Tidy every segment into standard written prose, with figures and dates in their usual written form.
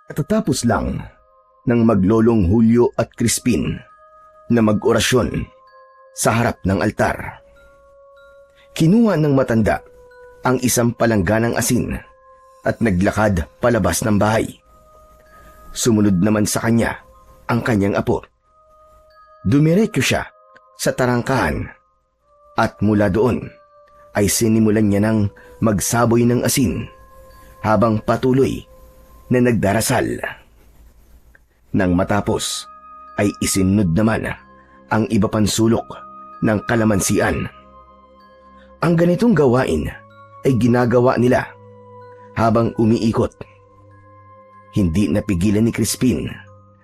Katatapos lang ng maglolong Julio at Crispin na mag-orasyon sa harap ng altar. Kinuha ng matanda ang isang palangganang asin at naglakad palabas ng bahay. Sumunod naman sa kanya ang kanyang apo. Dumiretso siya sa tarangkahan at mula doon ay sinimulan niya ng magsaboy ng asin habang patuloy na nagdarasal. Nang matapos ay isinunod naman ang iba pang sulok ng kalamansian. Ang ganitong gawain ay ginagawa nila habang umiikot. Hindi napigilan ni Crispin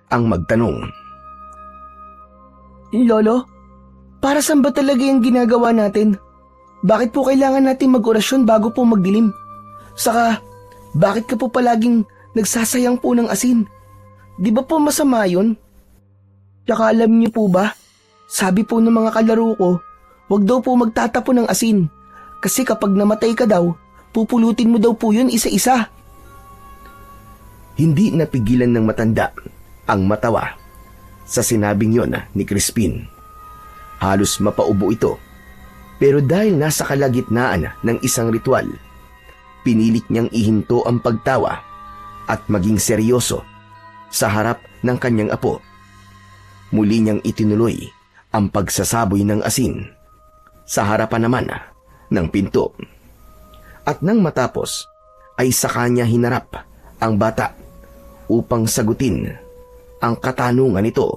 ang magtanong. Lolo, para saan ba talaga yung ginagawa natin? Bakit po kailangan natin mag-orasyon bago po magdilim? Saka, bakit ka po palaging nagsasayang po ng asin? Di ba po masama yun? Tsaka alam niyo po ba, sabi po ng mga kalaro ko, wag daw po magtatapon ng asin. Kasi kapag namatay ka daw, pupulutin mo daw po yun isa-isa. Hindi napigilan ng matanda ang matawa sa sinabing yon ni Crispin. Halos mapaubo ito, pero dahil nasa kalagitnaan ng isang ritual, pinilit niyang ihinto ang pagtawa at maging seryoso sa harap ng kanyang apo. Muli niyang itinuloy ang pagsasaboy ng asin sa harapan naman ng pinto. At nang matapos ay sa kanya hinarap ang bata upang sagutin ang katanungan nito.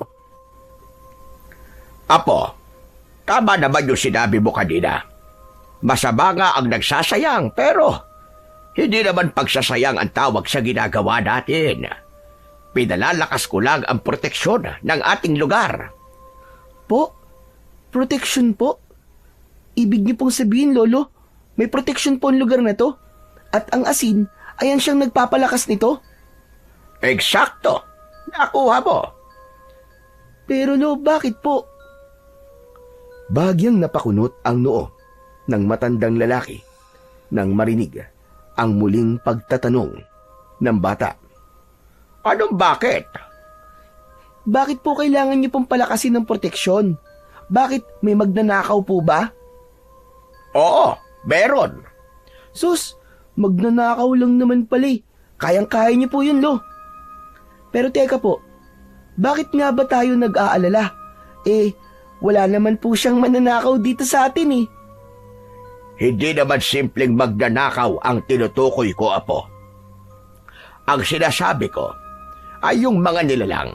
Apo, tama naman yung sinabi mo kanina. Masama nga ang nagsasayang pero hindi naman pagsasayang ang tawag sa ginagawa natin. Pinalalakas ko lang ang proteksyon ng ating lugar. Po? Protection po? Ibig niyo pong sabihin, Lolo, may protection po ang lugar na to? At ang asin, ayan siyang nagpapalakas nito? Eksakto! Nakuha mo! Pero Lo, bakit po? Bahagyang napakunot ang noo ng matandang lalaki nang marinig ang muling pagtatanong ng bata. Anong bakit? Bakit po kailangan niyo pong palakasin ng proteksyon? Bakit may magnanakaw po ba? Oo, meron. Sus, magnanakaw lang naman pala eh. Kayang-kaya niyo po yun, Lo. Pero teka po, bakit nga ba tayo nag-aalala? Wala naman po siyang mananakaw dito sa atin eh. Hindi naman simpleng magnanakaw ang tinutukoy ko, Apo. Ang sinasabi ko ay yung mga nilalang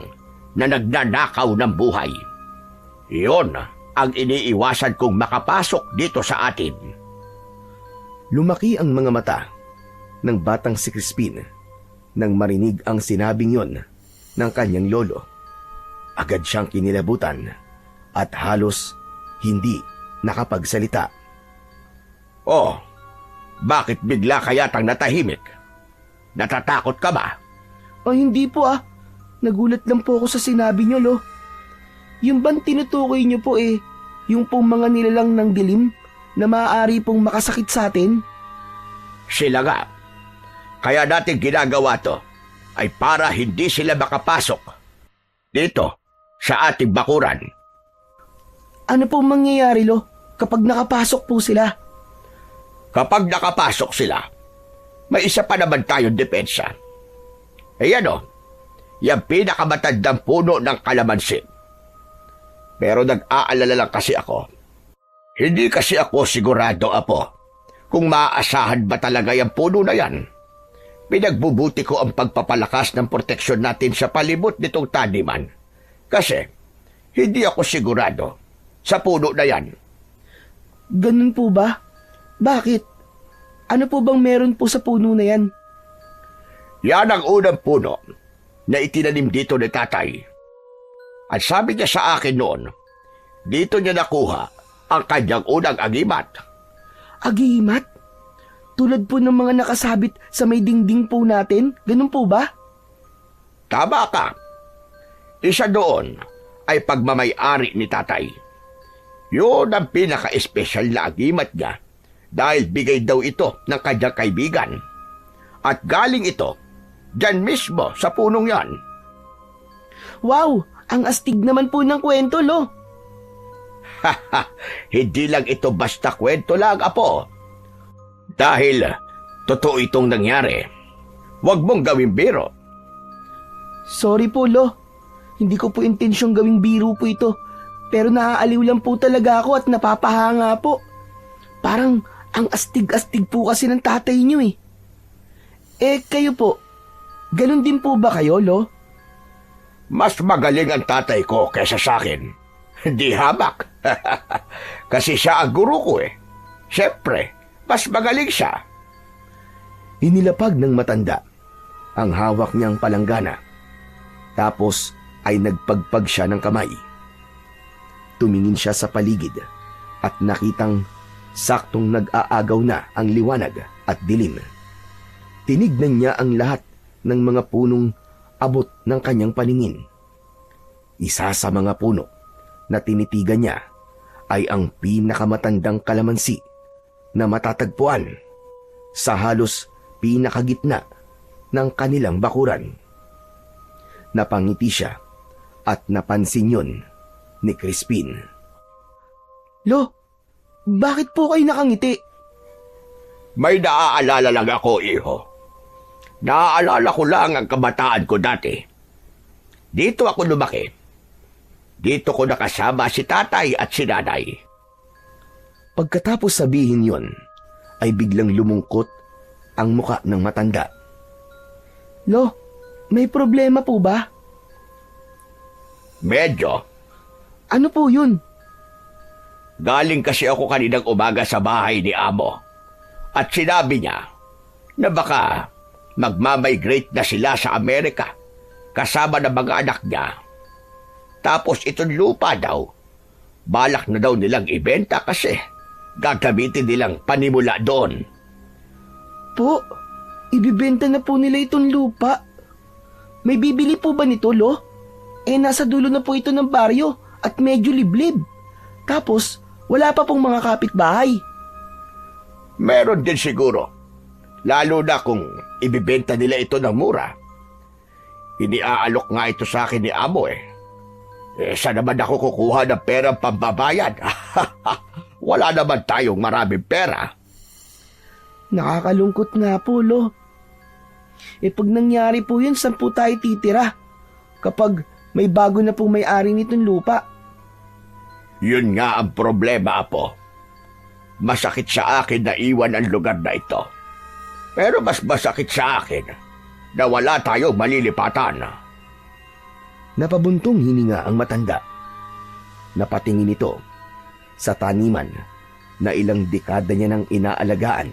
na nagnanakaw ng buhay. Iyon ang iniiwasan kong makapasok dito sa atin. Lumaki ang mga mata ng batang si Crispin nang marinig ang sinabing yon ng kanyang lolo. Agad siyang kinilabutan at halos hindi nakapagsalita. Oh, bakit bigla kayatang natahimik? Natatakot ka ba? Hindi po ah. Nagulat lang po ako sa sinabi niyo, Lo. Yung bang tinutukoy niyo po yung pong mga nilalang ng dilim na maaari pong makasakit sa atin? Sila nga. Kaya natin ginagawa to ay para hindi sila makapasok dito sa ating bakuran. Ano pong mangyayari, Lo, kapag nakapasok po sila? Kapag nakapasok sila, may isa pa naman tayong depensa. Ayan o, yung pinakamatandang puno ng kalamansi. Pero nag-aalala lang kasi ako. Hindi kasi ako sigurado, Apo, kung maaasahan ba talaga yung puno na yan. Pinagbubuti ko ang pagpapalakas ng proteksyon natin sa palibot nitong taniman. Kasi, hindi ako sigurado sa puno na yan. Ganun po ba? Bakit? Ano po bang meron po sa puno na yan? Yan ang unang puno na itinanim dito ni tatay. At sabi niya sa akin noon, dito niya nakuha ang kanyang unang agimat. Agimat? Tulad po ng mga nakasabit sa may dingding po natin? Ganun po ba? Tama ka. Isa doon ay pagmamay-ari ni tatay. Yun ang pinaka-espesyal na agimat niya dahil bigay daw ito ng kanyang kaibigan. At galing ito Diyan mismo sa punong yan. Wow, ang astig naman po ng kwento, Lo. Hindi lang ito basta kwento lang, Apo. Dahil totoo itong nangyari. Huwag mong gawing biro. Sorry po, Lo. Hindi ko po intensyong gawing biro po ito. Pero naaaliw lang po talaga ako at napapahanga po. Parang ang astig-astig po kasi ng tatay niyo eh. Kayo po, ganun din po ba kayo, Lo? Mas magaling ang tatay ko kaysa sa akin. Hindi hamak. Kasi siya ang guru ko eh. Siyempre, mas magaling siya. Inilapag ng matanda ang hawak niyang palanggana. Tapos ay nagpagpag siya ng kamay. Tumingin siya sa paligid at nakitang saktong nag-aagaw na ang liwanag at dilim. Tinignan niya ang lahat ng mga punong abot ng kanyang paningin. Isa sa mga puno na tinitigan niya ay ang pinakamatandang kalamansi na matatagpuan sa halos pinakagitna ng kanilang bakuran. Napangiti siya at napansin yun ni Crispin. Lo, bakit po kayo nakangiti? May naaalala lang ako, iho. Naaalala ko lang ang kabataan ko dati. Dito ako lumaki. Dito ko nakasama si tatay at si nanay. Pagkatapos sabihin yon, ay biglang lumungkot ang muka ng matanda. Lo, may problema po ba? Medyo. Ano po yun? Galing kasi ako kaninang umaga sa bahay ni Amo. At sinabi niya na baka magmamigrate na sila sa Amerika kasama ng mga anak niya. Tapos itong lupa daw, balak na daw nilang ibenta kasi gagamitin nilang panimula doon. Po, ibibenta na po nila itong lupa. May bibili po ba nito, Lo? Nasa dulo na po ito ng baryo at medyo liblib. Tapos, wala pa pong mga kapitbahay. Meron din siguro. Lalo na kung ibibenta nila ito ng mura. Iniaalok nga ito sa akin ni Amo eh. Saan naman ako kukuha ng perang pambabayad? Wala naman tayong maraming pera. Nakakalungkot nga po, Lo. Pag nangyari po yun, saan po tayo titira? Kapag may bago na pong may-ari nitong lupa. Yun nga ang problema, Apo. Masakit sa akin na iwan ang lugar na ito. Pero mas masakit sa akin na wala tayong malilipatan. Napabuntong hininga ang matanda. Napatingin ito sa taniman na ilang dekada niya nang inaalagaan.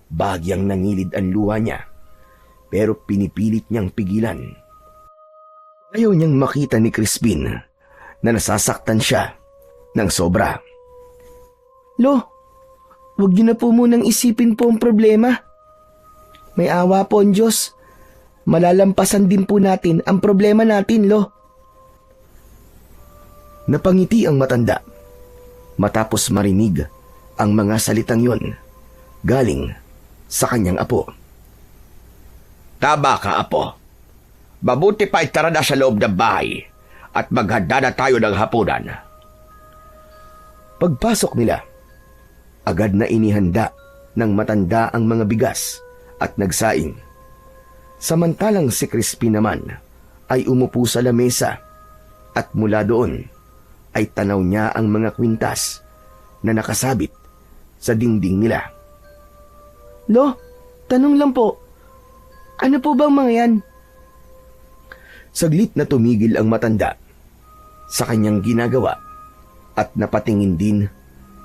Bagyang nangilid ang luha niya, pero pinipilit niyang pigilan. Ayaw niyang makita ni Crispin na nasasaktan siya ng sobra. Lo, wag niyo na po munang isipin po ang problema. May awa po ang Diyos. Malalampasan din po natin ang problema natin, Lo. Napangiti ang matanda matapos marinig ang mga salitang yon galing sa kanyang apo. Tama ka, Apo. Mabuti pa itara na sa loob ng bahay at maghanda na tayo ng hapunan. Pagpasok nila, agad na inihanda ng matanda ang mga bigas at nagsaing. Samantalang si Crispin naman ay umupo sa lamesa at mula doon ay tanaw niya ang mga kwintas na nakasabit sa dingding nila. Lo, tanong lang po. Ano po bang mga yan? Saglit na tumigil ang matanda sa kanyang ginagawa at napatingin din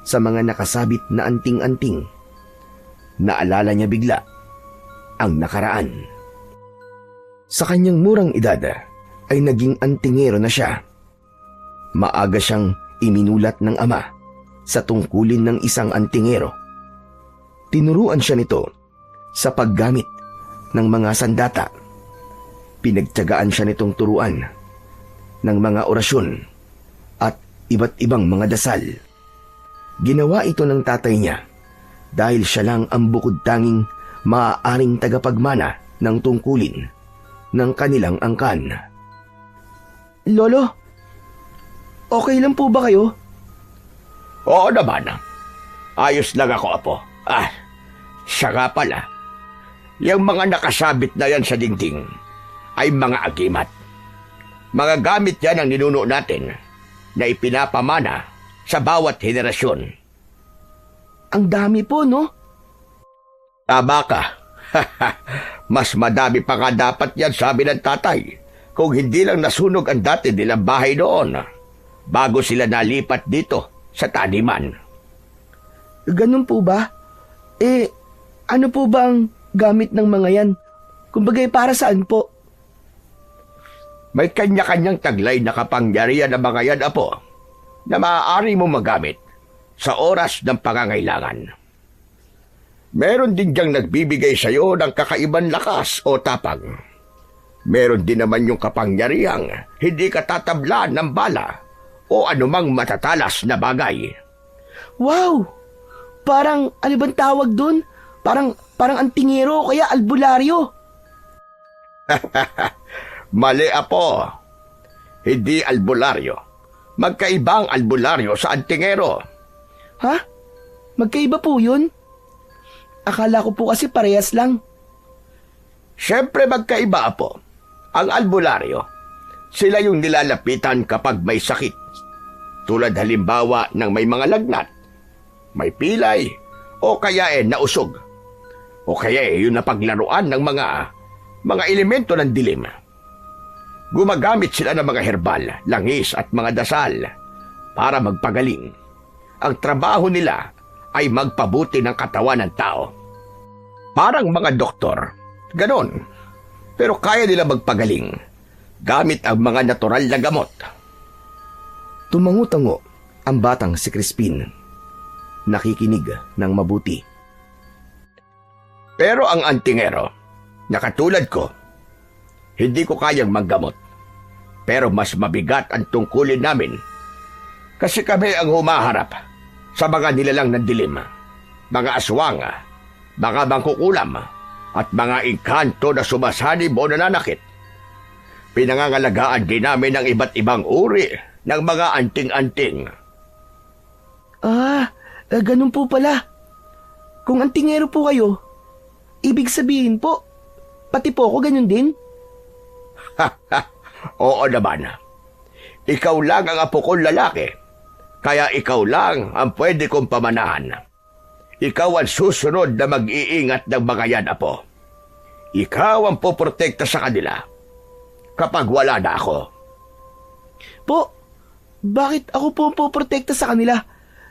sa mga nakasabit na anting-anting. Naalala niya bigla ang nakaraan. Sa kanyang murang edad ay naging antingero na siya. Maaga siyang iminulat ng ama sa tungkulin ng isang antingero. Tinuruan siya nito sa paggamit ng mga sandata. Pinagtiyagaan siya nitong turuan ng mga orasyon at iba't ibang mga dasal. Ginawa ito ng tatay niya dahil siya lang ang bukod tanging maaaring tagapagmana ng tungkulin ng kanilang angkan. Lolo, okay lang po ba kayo? Oo naman. Ayos lang ako, Apo. Siya nga pala. Yung mga nakasabit na yan sa dingding ay mga agimat. Mga gamit yan ang ninuno natin na ipinapamana sa bawat henerasyon. Ang dami po, no? Tama ka. Mas madami pa nga dapat yan, sabi ng tatay, kung hindi lang nasunog ang dati nilang bahay noon bago sila nalipat dito sa taniman. Ganun po ba? Ano po ba ang gamit ng mga yan? Kumbaga para saan po? May kanya-kanyang taglay na kapangyarihan ng mga yan, Apo, na maaari mo magamit sa oras ng pangangailangan. Meron din diyang nagbibigay sa iyo ng kakaibang lakas o tapang. Meron din naman yung kapangyarihang hindi ka tatablan ng bala o anumang matatalas na bagay. Wow! Parang, ano bang tawag dun? Parang antingero o kaya albularyo. Mali, Apo. Hindi albularyo. Magkaibang albularyo sa antingero. Ha? Magkaiba po yun? Akala ko po kasi parehas lang. Siyempre magkaiba, Apo. Ang albularyo, sila yung nilalapitan kapag may sakit. Tulad halimbawa ng may mga lagnat, may pilay, o kaya nausog. O kaya yung napaglaruan ng mga elemento ng dilim. Gumagamit sila ng mga herbal, langis at mga dasal para magpagaling. Ang trabaho nila ay magpabuti ng katawan ng tao. Parang mga doktor, ganon. Pero kaya nila magpagaling gamit ang mga natural na gamot. Tumango-tango ang batang si Crispin. Nakikinig ng mabuti. Pero ang antingero, na katulad ko, hindi ko kayang maggamot. Pero mas mabigat ang tungkulin namin kasi kami ang humaharap sa mga nilalang ng dilim, mga aswang, mga bangkukulam, at mga engkanto na sumasanib o nananakit. Pinangangalagaan din namin ang iba't ibang uri ng mga anting-anting. Ganun po pala. Kung antingero po kayo, ibig sabihin po, pati po ako ganun din? Oo naman. Ikaw lang ang apo kong lalaki, kaya ikaw lang ang pwede kong pamanahan. Ikaw ang susunod na mag-iingat ng mga yan, Apo. Ikaw ang poprotekta sa kanila kapag wala na ako. Po, bakit ako po ang poprotekta sa kanila?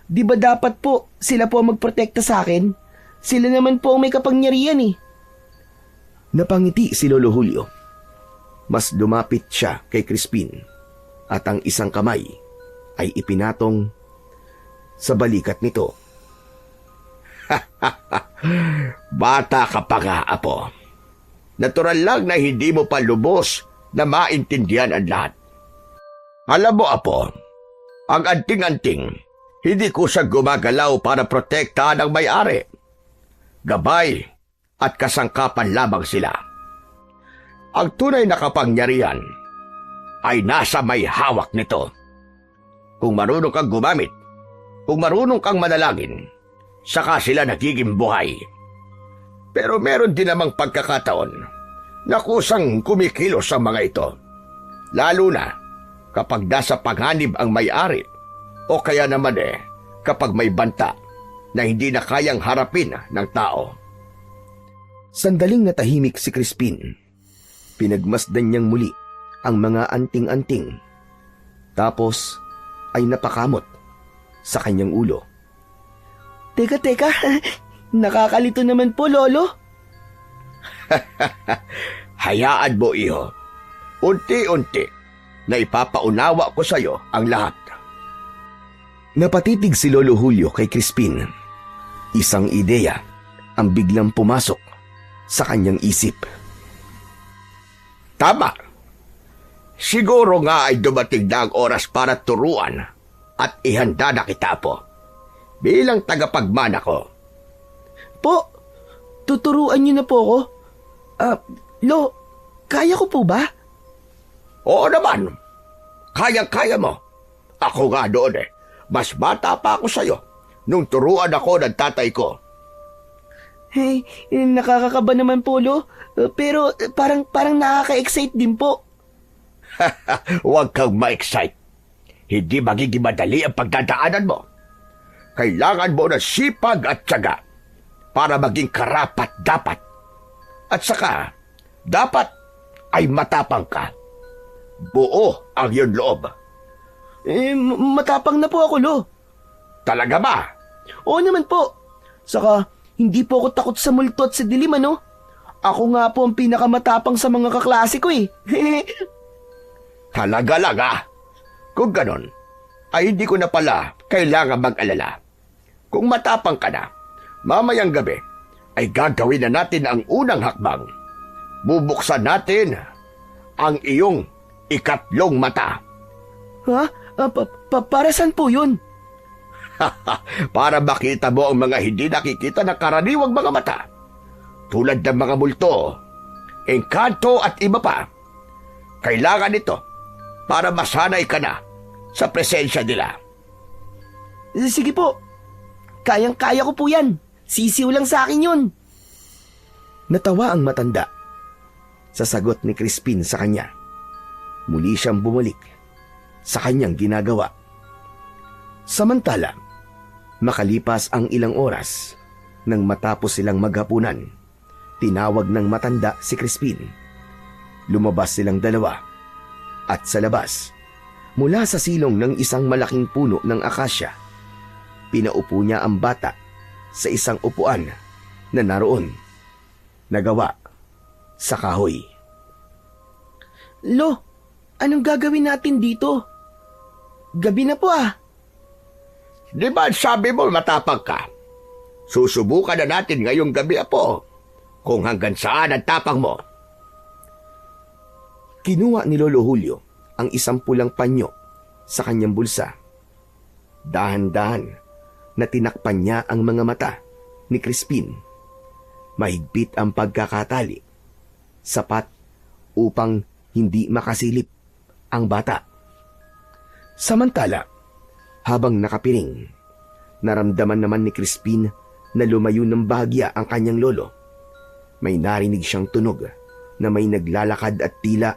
Di ba dapat po sila po ang magprotekta sa akin? Sila naman po ang may kapangyarihan eh. Napangiti si Lolo Julio. Mas lumapit siya kay Crispin at ang isang kamay ay ipinatong sa balikat nito. Bata ka pa nga, Apo. Natural lang na hindi mo pa lubos na maintindihan ang lahat. Alam mo, Apo, ang anting-anting, hindi kusang gumagalaw para protektahan ang may-ari. Gabay at kasangkapan lamang sila. Ang tunay na kapangyarihan ay nasa may hawak nito. Kung marunong kang gumamit, kung marunong kang manalangin, saka sila nagiging buhay. Pero meron din namang pagkakataon na kusang kumikilos ang mga ito. Lalo na kapag nasa panganib ang may-ari o kaya naman kapag may banta na hindi na kayang harapin ng tao. Sandaling natahimik si Crispin. Pinagmasdan niyang muli ang mga anting-anting. Tapos ay napakamot sa kanyang ulo. Teka, nakakalito naman po, Lolo. Hayaan mo, iho. Unti-unti na ipapaunawa ko sa iyo ang lahat. Napatitig si Lolo Julio kay Crispin. Isang ideya ang biglang pumasok sa kanyang isip. Tama. Siguro nga ay dumating na ang oras para turuan at ihanda na kita po. Bilang tagapagmana ko. Po, tuturuan niyo na po ako. Lo, kaya ko po ba? Oo naman. Kayang-kaya mo. Ako nga doon eh. Mas bata pa ako sa'yo nung turuan ako ng tatay ko. Hey, nakakakaba naman po, Lo. Pero parang nakaka-excite din po. Huwag kang ma-excite. Hindi magiging madali ang pagdadaanan mo. Kailangan mo ng sipag at tiyaga para maging karapat-dapat. At saka, dapat ay matapang ka. Buo ang iyong loob. Matapang na po ako, Lo. Talaga ba? Oo naman po. Saka, hindi po ako takot sa multo at sa dilim, ano? Ako nga po ang pinakamatapang sa mga kaklase ko eh. Talaga lang ah. Kung ganon, ay hindi ko na pala kailangan mag-alala. Kung matapang ka na, mamayang gabi ay gagawin na natin ang unang hakbang. Bubuksan natin ang iyong ikatlong mata. Ha? Para saan po yun? Para makita mo ang mga hindi nakikita ng karaniwang mga mata. Tulad ng mga multo, engkanto at iba pa. Kailangan ito para masanay ka na sa presensya nila. Sige po. Kayang-kaya ko po yan. Sisiw lang sa akin yun. Natawa ang matanda sa sagot ni Crispin sa kanya. Muli siyang bumalik sa kanyang ginagawa. Samantala, makalipas ang ilang oras, nang matapos silang maghapunan, tinawag ng matanda si Crispin. Lumabas silang dalawa at sa labas, mula sa silong ng isang malaking puno ng akasya, pinaupo niya ang bata sa isang upuan na naroon, nagawa sa kahoy. Lo, anong gagawin natin dito? Gabi na po ah. Di ba sabi mo matapang ka? Susubukan na natin ngayong gabi, apo, kung hanggang saan ang tapang mo. Kinuha ni Lolo Julio ang isang pulang panyo sa kanyang bulsa. Dahan-dahan na tinakpan niya ang mga mata ni Crispin. Mahigpit ang pagkakatali, sapat upang hindi makasilip ang bata. Samantala, habang nakapiring, naramdaman naman ni Crispin na lumayo ng bahagya ang kanyang lolo. May narinig siyang tunog na may naglalakad at tila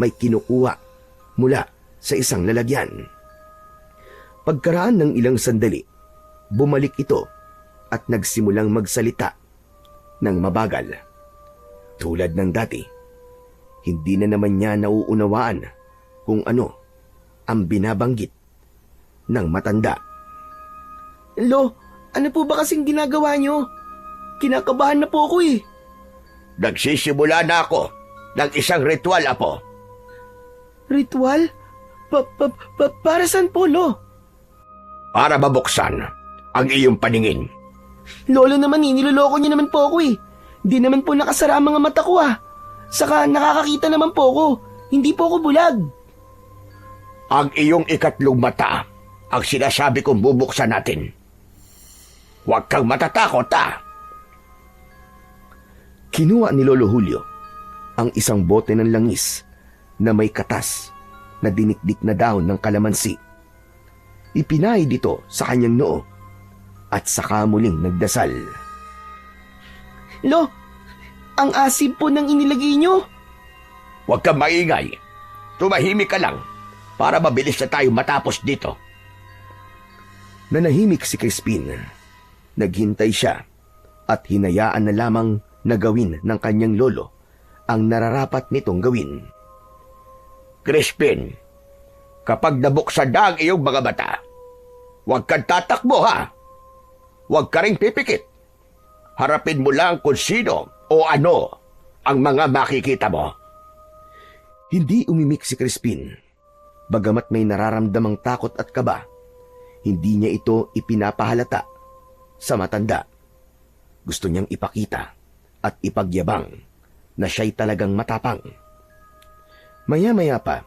may kinukuha mula sa isang lalagyan. Pagkaraan ng ilang sandali, bumalik ito at nagsimulang magsalita ng mabagal. Tulad ng dati, hindi na naman niya nauunawaan kung ano ang binabanggit ng matanda. Lo, ano po ba kasing ginagawa nyo? Kinakabahan na po ako eh. Nagsisimula na ako ng isang ritual, apo. Ritual? Para saan po, Lo? Para mabuksan ang iyong paningin. Lolo naman eh, niloloko niyo naman po ako eh. Hindi naman po nakasara ang mga mata ko ah. Saka nakakakita naman po ako. Hindi po ako bulag. Ang iyong ikatlong mata ang sinasabi kong bubuksan natin. Huwag kang matatakot, ah. Kinuha ni Lolo Julio ang isang bote ng langis na may katas na dinikdik na dahon ng kalamansi. Ipinahid dito sa kanyang noo at saka muling nagdasal. Lo, ang asib po ng inilagay nyo. Huwag kang maingay. Tumahimik ka lang para mabilis na tayo matapos dito. Nanahimik si Crispin. Naghintay siya at hinayaan na lamang na gawin ng kanyang lolo ang nararapat nitong gawin. Crispin, kapag nabuksan na ang iyong mga mata, huwag kang tatakbo, ha? Huwag ka ring pipikit. Harapin mo lang kung sino o ano ang mga makikita mo. Hindi umimik si Crispin. Bagamat may nararamdamang takot at kaba, hindi niya ito ipinapahalata sa matanda. Gusto niyang ipakita at ipagyabang na siya'y talagang matapang. Maya-maya pa,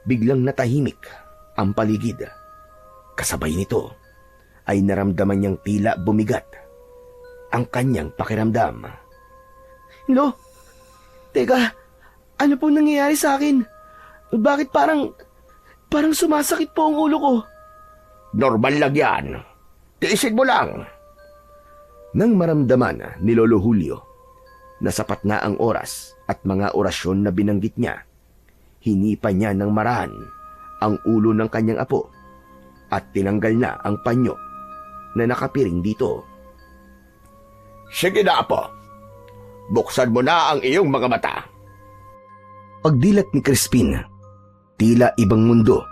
biglang natahimik ang paligid. Kasabay nito ay naramdaman niyang tila bumigat ang kanyang pakiramdam. Lo, Teka, ano pong nangyayari sa akin? Bakit parang sumasakit po ang ulo ko? Normal lang yan. Tiisin mo lang. Nang maramdaman ni Lolo Julio na sapat na ang oras at mga orasyon na binanggit niya, hinipa niya ng marahan ang ulo ng kanyang apo at tinanggal na ang panyo na nakapiring dito. Sige na, Apo. Buksan mo na ang iyong mga mata. Pagdilat ni Crispin, tila ibang mundo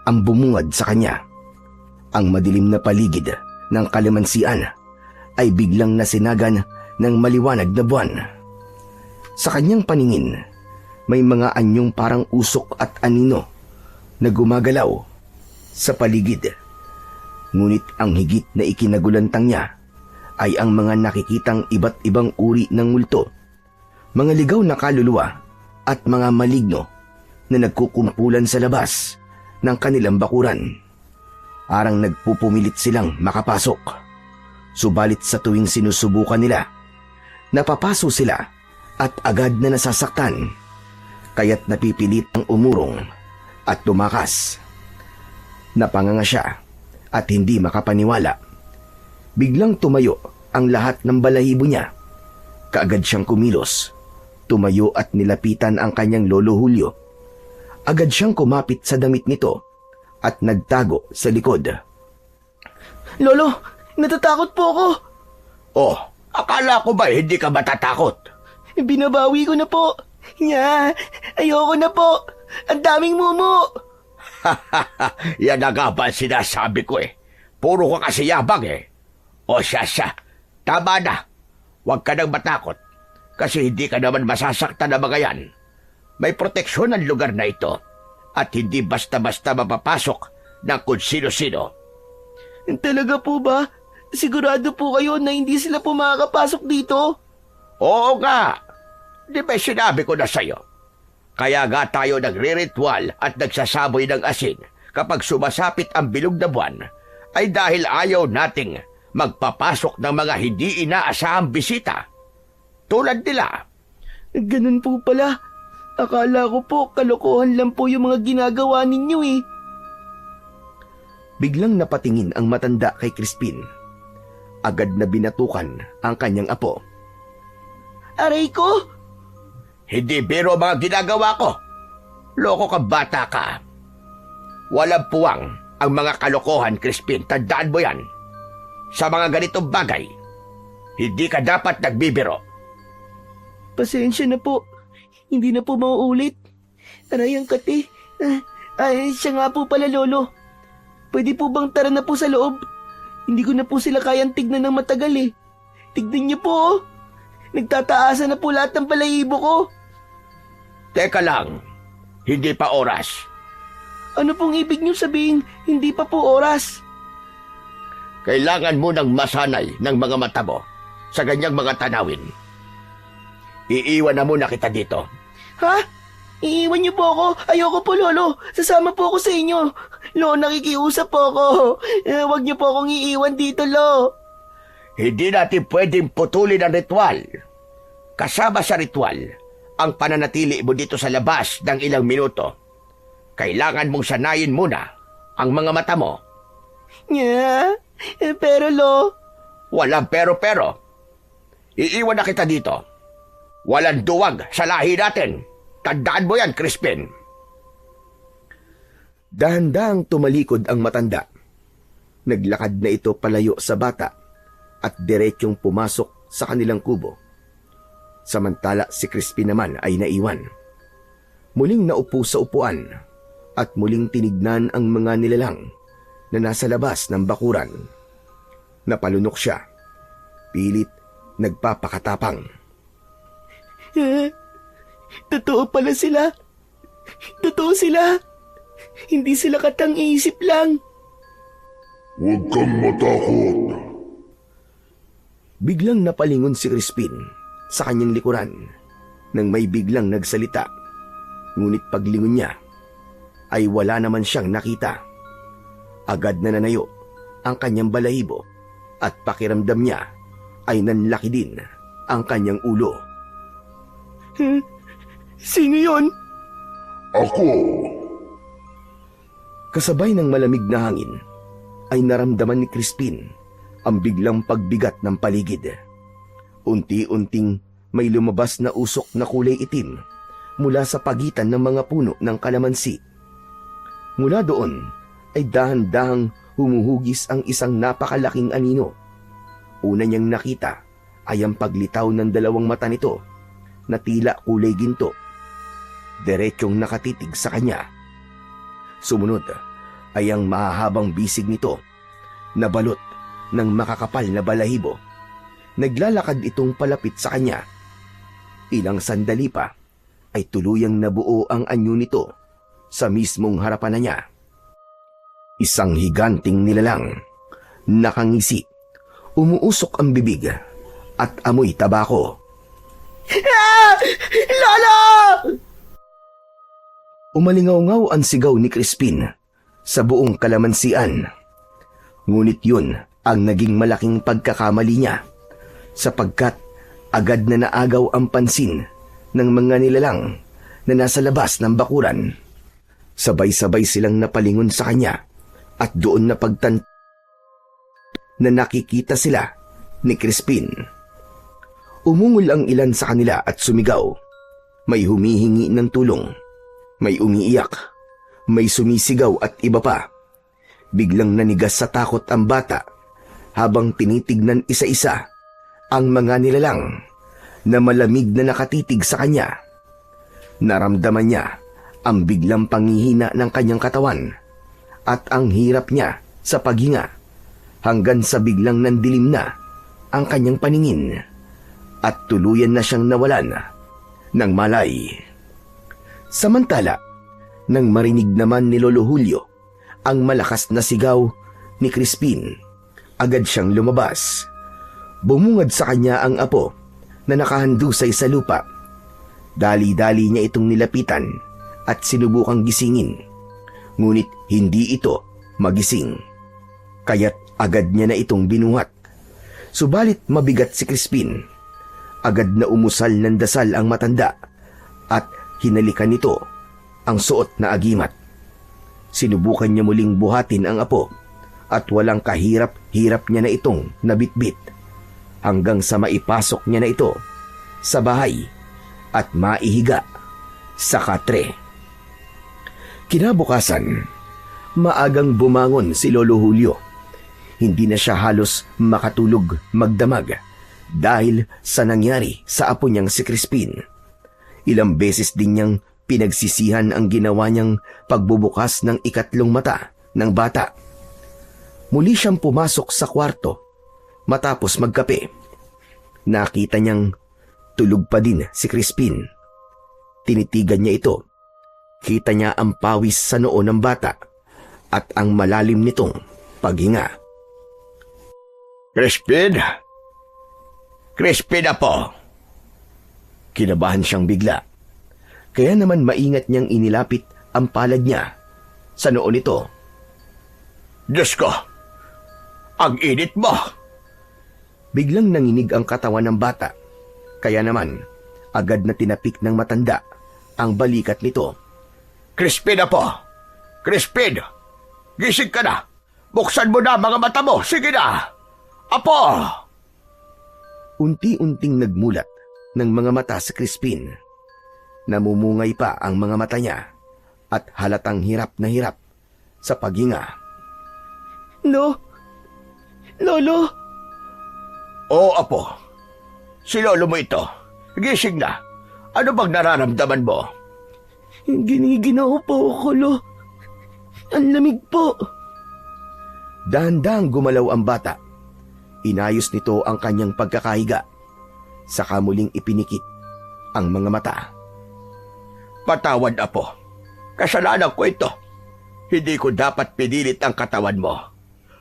ang bumungad sa kanya. Ang madilim na paligid ng kalamansian ay biglang nasinagan ng maliwanag na buwan. Sa kanyang paningin, may mga anyong parang usok at anino na gumagalaw sa paligid. Ngunit ang higit na ikinagulantang niya ay ang mga nakikitang iba't ibang uri ng multo, mga ligaw na kaluluwa at mga maligno na nagkukumpulan sa labas ng kanilang bakuran. Parang nagpupumilit silang makapasok. Subalit sa tuwing sinusubukan nila, napapaso sila at agad na nasasaktan, kaya't napipilit ang umurong at tumakas. Napanganga siya at hindi makapaniwala. Biglang tumayo ang lahat ng balahibo niya. Kaagad siyang kumilos, tumayo at nilapitan ang kanyang Lolo Julio. Agad siyang kumapit sa damit nito at nagtago sa likod. Lolo, natatakot po ako. Oh, akala ko ba hindi ka matatakot? Binabawi ko na po. Ayoko na po. Ang daming mumu. Yan na nga ba ang sinasabi ko eh. Puro ka kasi yabang eh. O siya, tama na. Huwag ka nang matakot. Kasi hindi ka naman masasaktan na mga yan. May proteksyon ang lugar na ito. At hindi basta-basta mapapasok ng kung sino-sino. Talaga po ba? Sigurado po kayo na hindi sila po makakapasok dito? Oo nga. Di ba sinabi ko na sa'yo? Kaya nga tayo nagre-ritual at nagsasaboy ng asin kapag sumasapit ang bilog na buwan ay dahil ayaw nating magpapasok ng mga hindi inaasahang bisita. Tulad nila. Ganun po pala. Akala ko po kalokohan lang po yung mga ginagawa ninyo eh. Biglang napatingin ang matanda kay Crispin. Agad na binatukan ang kanyang apo. Aray ko! Hindi biro ang mga ginagawa ko. Loko ka bata ka. Walang puwang ang mga kalokohan, Crispin. Tandaan mo yan. Sa mga ganitong bagay, hindi ka dapat nagbibiro. Pasensya na po. Hindi na po mauulit. Aray ang kati. Ay, siya nga po pala, Lolo. Pwede po bang tara na po sa loob? Hindi ko na po sila kayang tignan ng matagal eh. Tignan niyo po oh. Nagtataasan na po lahat ng balahibo ko. Teka lang, hindi pa oras. Ano pong ibig niyo sabihin, hindi pa po oras? Kailangan mo ng masanay ng mga mata mo sa ganyang mga tanawin. Iiwan na muna kita dito. Ha? Iiwan niyo po ako? Ayoko po, Lolo. Sasama po ako sa inyo. Lo, nakikiusap po ako. Huwag niyo po akong iiwan dito, Lo. Hindi natin pwedeng putulin ang ritual. Kasama sa ritual, ang pananatili mo dito sa labas ng ilang minuto. Kailangan mong sanayin muna ang mga mata mo. Pero, Lo... Walang pero-pero. Iiwan na kita dito. Walang duwag sa lahi natin. Tandaan mo yan, Crispin. Dahan-dahang tumalikod ang matanda. Naglakad na ito palayo sa bata at diretsyong pumasok sa kanilang kubo. Samantala si Crispin naman ay naiwan. Muling naupo sa upuan at muling tinignan ang mga nilalang na nasa labas ng bakuran. Napalunok siya. Pilit nagpapakatapang. Totoo pala sila. Totoo sila. Hindi sila katang-isip lang. Huwag kang matakot. Biglang napalingon si Crispin sa kanyang likuran nang may biglang nagsalita. Ngunit paglingon niya ay wala naman siyang nakita. Agad na nanayo ang kanyang balahibo at pakiramdam niya ay nanlaki din ang kanyang ulo. Sino yon? Ako. Kasabay ng malamig na hangin, ay naramdaman ni Crispin ang biglang pagbigat ng paligid. Unti-unting may lumabas na usok na kulay itim mula sa pagitan ng mga puno ng kalamansi. Mula doon ay dahan-dahang humuhugis ang isang napakalaking anino. Una niyang nakita ay ang paglitaw ng dalawang mata nito na tila kulay ginto. Diretsyong nakatitig sa kanya. Sumunod ay ang mahahabang bisig nito na balot ng makakapal na balahibo. Naglalakad itong palapit sa kanya. Ilang sandali pa ay tuluyang nabuo ang anyo nito sa mismong harapan na niya. Isang higanting nilalang, nakangisi, umuusok ang bibig at amoy tabako. Lolo! Umalingaw-ngaw ang sigaw ni Crispin sa buong kalamansian. Ngunit yun ang naging malaking pagkakamali niya sapagkat agad na naagaw ang pansin ng mga nilalang na nasa labas ng bakuran. Sabay-sabay silang napalingon sa kanya at doon napagtan na nakikita sila ni Crispin. Umungol ang ilan sa kanila at sumigaw. May humihingi ng tulong. May umiiyak, may sumisigaw at iba pa. Biglang nanigas sa takot ang bata habang tinitignan isa-isa ang mga nilalang na malamig na nakatitig sa kanya. Naramdaman niya ang biglang panghihina ng kanyang katawan at ang hirap niya sa paghinga hanggang sa biglang nandilim na ang kanyang paningin at tuluyan na siyang nawalan ng malay. Samantala, nang marinig naman ni Lolo Julio ang malakas na sigaw ni Crispin, agad siyang lumabas. Bumungad sa kanya ang apo na nakahandusay sa lupa. Dali-dali niya itong nilapitan at sinubukang gisingin. Ngunit hindi ito magising. Kaya't agad niya na itong binuhat. Subalit mabigat si Crispin. Agad na umusal ng dasal ang matanda at hinalikan nito ang suot na agimat. Sinubukan niya muling buhatin ang apo at walang kahirap-hirap niya na itong nabitbit hanggang sa maipasok niya na ito sa bahay at maihiga sa katre. Kinabukasan, maagang bumangon si Lolo Julio. Hindi na siya halos makatulog magdamag dahil sa nangyari sa apo niyang si Crispin. Ilang beses din niyang pinagsisihan ang ginawa niyang pagbubukas ng ikatlong mata ng bata. Muli siyang pumasok sa kwarto matapos magkape. Nakita niyang tulog pa din si Crispin. Tinitigan niya ito. Kita niya ang pawis sa noo ng bata at ang malalim nitong paghinga. Crispin? Crispin na po. Kinabahan siyang bigla. Kaya naman maingat niyang inilapit ang palad niya sa noo nito. Diyos ko, ang init mo. Biglang nanginig ang katawan ng bata. Kaya naman, agad na tinapik ng matanda ang balikat nito. Crispin na po. Crispin, gising ka na. Buksan mo na mga mata mo. Sige na. Apo! Unti-unting nagmulat ng mga mata sa Crispin. Namumungay pa ang mga mata niya at halatang hirap na hirap sa paghinga. No? Lolo? Oo, Apo. Si lolo mo ito. Gising na. Ano bang nararamdaman mo? Giniginaw po ako, Lo. Ang lamig po. Dahan-dahang gumalaw ang bata. Inayos nito ang kanyang pagkakahiga. Saka muling ipinikit ang mga mata. Patawad, Apo. Kasalanan ko ito. Hindi ko dapat pinilit ang katawan mo.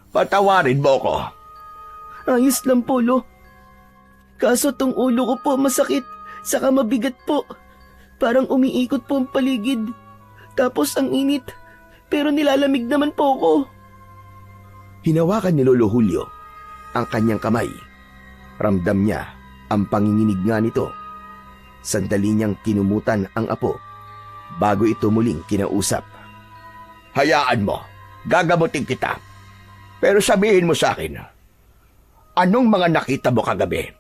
Patawarin mo ko. Ayos lang po, Lo. Kaso tong ulo ko po masakit, saka mabigat po. Parang umiikot po ang paligid. Tapos ang init, pero nilalamig naman po ako. Hinawakan ni Lolo Julio ang kanyang kamay. Ramdam niya ang panginginig nga nito. Sandali niyang kinumutan ang apo bago ito muling kinausap. Hayaan mo, gagamutin kita. Pero sabihin mo sa akin, anong mga nakita mo kagabi?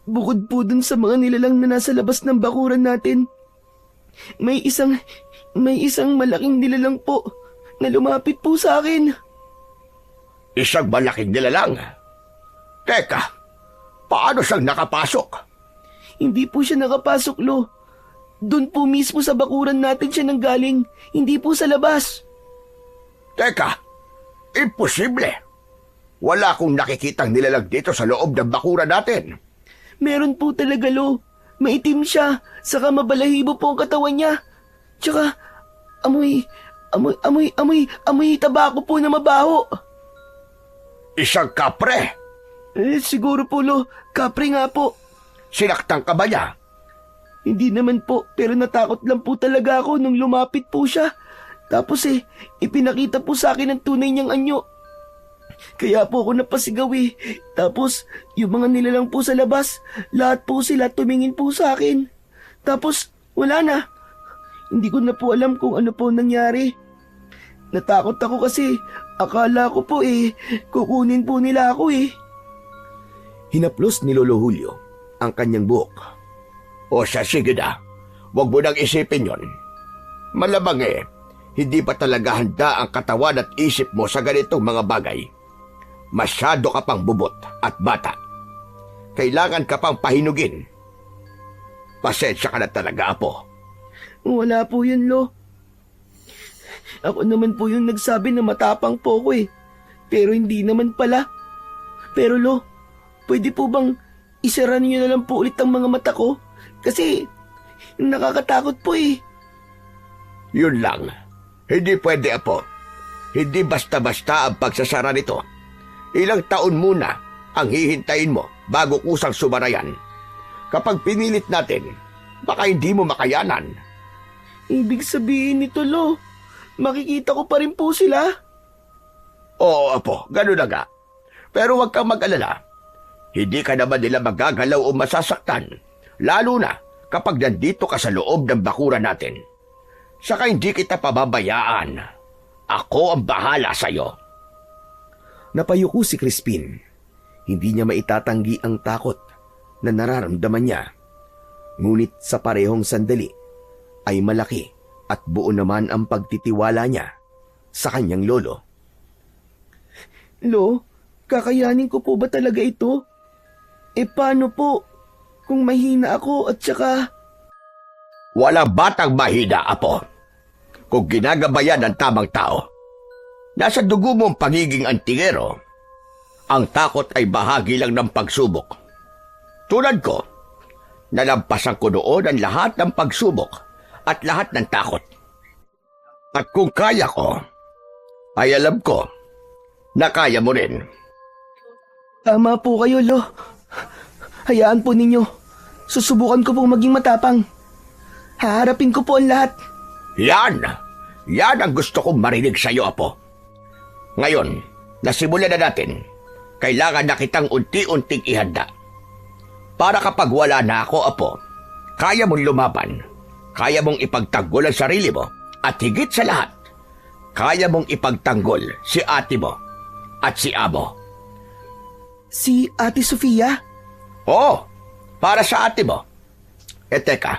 Bukod po dun sa mga nilalang na nasa labas ng bakuran natin, may isang malaking nilalang po na lumapit po sa akin. Isang malaking nilalang. Teka, paano siyang nakapasok? Hindi po siya nakapasok, Lo. Doon po mismo sa bakuran natin siya nanggaling, hindi po sa labas. Teka, imposible. Wala akong nakikitang nilalang dito sa loob ng bakuran natin. Meron po talaga, Lo. Maitim siya, saka mabalahibo po ang katawan niya. Tsaka, amoy tabako po na mabaho. Isang kapre. Siguro po, Lo. Kapre nga po. Sinaktan ka ba niya? Hindi naman po, pero natakot lang po talaga ako nung lumapit po siya. Tapos ipinakita po sa akin ang tunay niyang anyo. Kaya po ako napasigaw eh. Tapos, yung mga nilalang po sa labas, lahat po sila tumingin po sa akin. Tapos, wala na. Hindi ko na po alam kung ano po nangyari. Natakot ako kasi akala ko po kukunin po nila ako eh. Hinaplos ni Lolo Julio ang kanyang buhok. O siya, sige na. Huwag mo nang isipin yon. Malamang hindi pa talaga handa ang katawan at isip mo sa ganitong mga bagay. Masyado ka pang bubot at bata. Kailangan ka pang pahinugin. Pasensya ka na talaga, Apo. Wala po yun, Lo. Ako naman po yung nagsabi na matapang po ko eh. Pero hindi naman pala. Pero Lo, pwede po bang isara niyo na lang po ulit ang mga mata ko? Kasi nakakatakot po eh. Yun lang. Hindi pwede, Apo. Hindi basta-basta ang pagsasara nito. Ilang taon muna ang hihintayin mo bago kusang sumarayan. Kapag pinilit natin, baka hindi mo makayanan. Ibig sabihin nito, Lo, makikita ko pa rin po sila? Oo, Apo, gano'n na nga. Pero huwag kang mag-alala. Hindi ka naman nila magagalaw o masasaktan, lalo na kapag nandito ka sa loob ng bakuran natin. Saka hindi kita pababayaan. Ako ang bahala sa'yo. Napayuko si Crispin. Hindi niya maitatanggi ang takot na nararamdaman niya. Ngunit sa parehong sandali ay malaki at buo naman ang pagtitiwala niya sa kanyang lolo. Lo, kakayanin ko po ba talaga ito? Paano po kung mahina ako at saka... Wala batang mahina, Apo. Kung ginagabayan ng tamang tao. Nasa dugo mo ang pagiging antingero. Ang takot ay bahagi lang ng pagsubok. Tulad ko, nalampasan ko noon ang lahat ng pagsubok at lahat ng takot. At kung kaya ko, ay alam ko na kaya mo rin. Tama po kayo, Lo. Hayaan po ninyo. Susubukan ko pong maging matapang. Haharapin ko po ang lahat. Yan! Yan ang gusto kong marinig sa iyo, Apo. Ngayon, nasimulan na natin. Kailangan na kitang unti-unting ihanda. Para kapag wala na ako, Apo, kaya mong lumaban. Kaya mong ipagtanggol ang sarili mo. At higit sa lahat, kaya mong ipagtanggol si ate mo at si amo. Si Ate Sofia? Oo, para sa ate mo. Teka,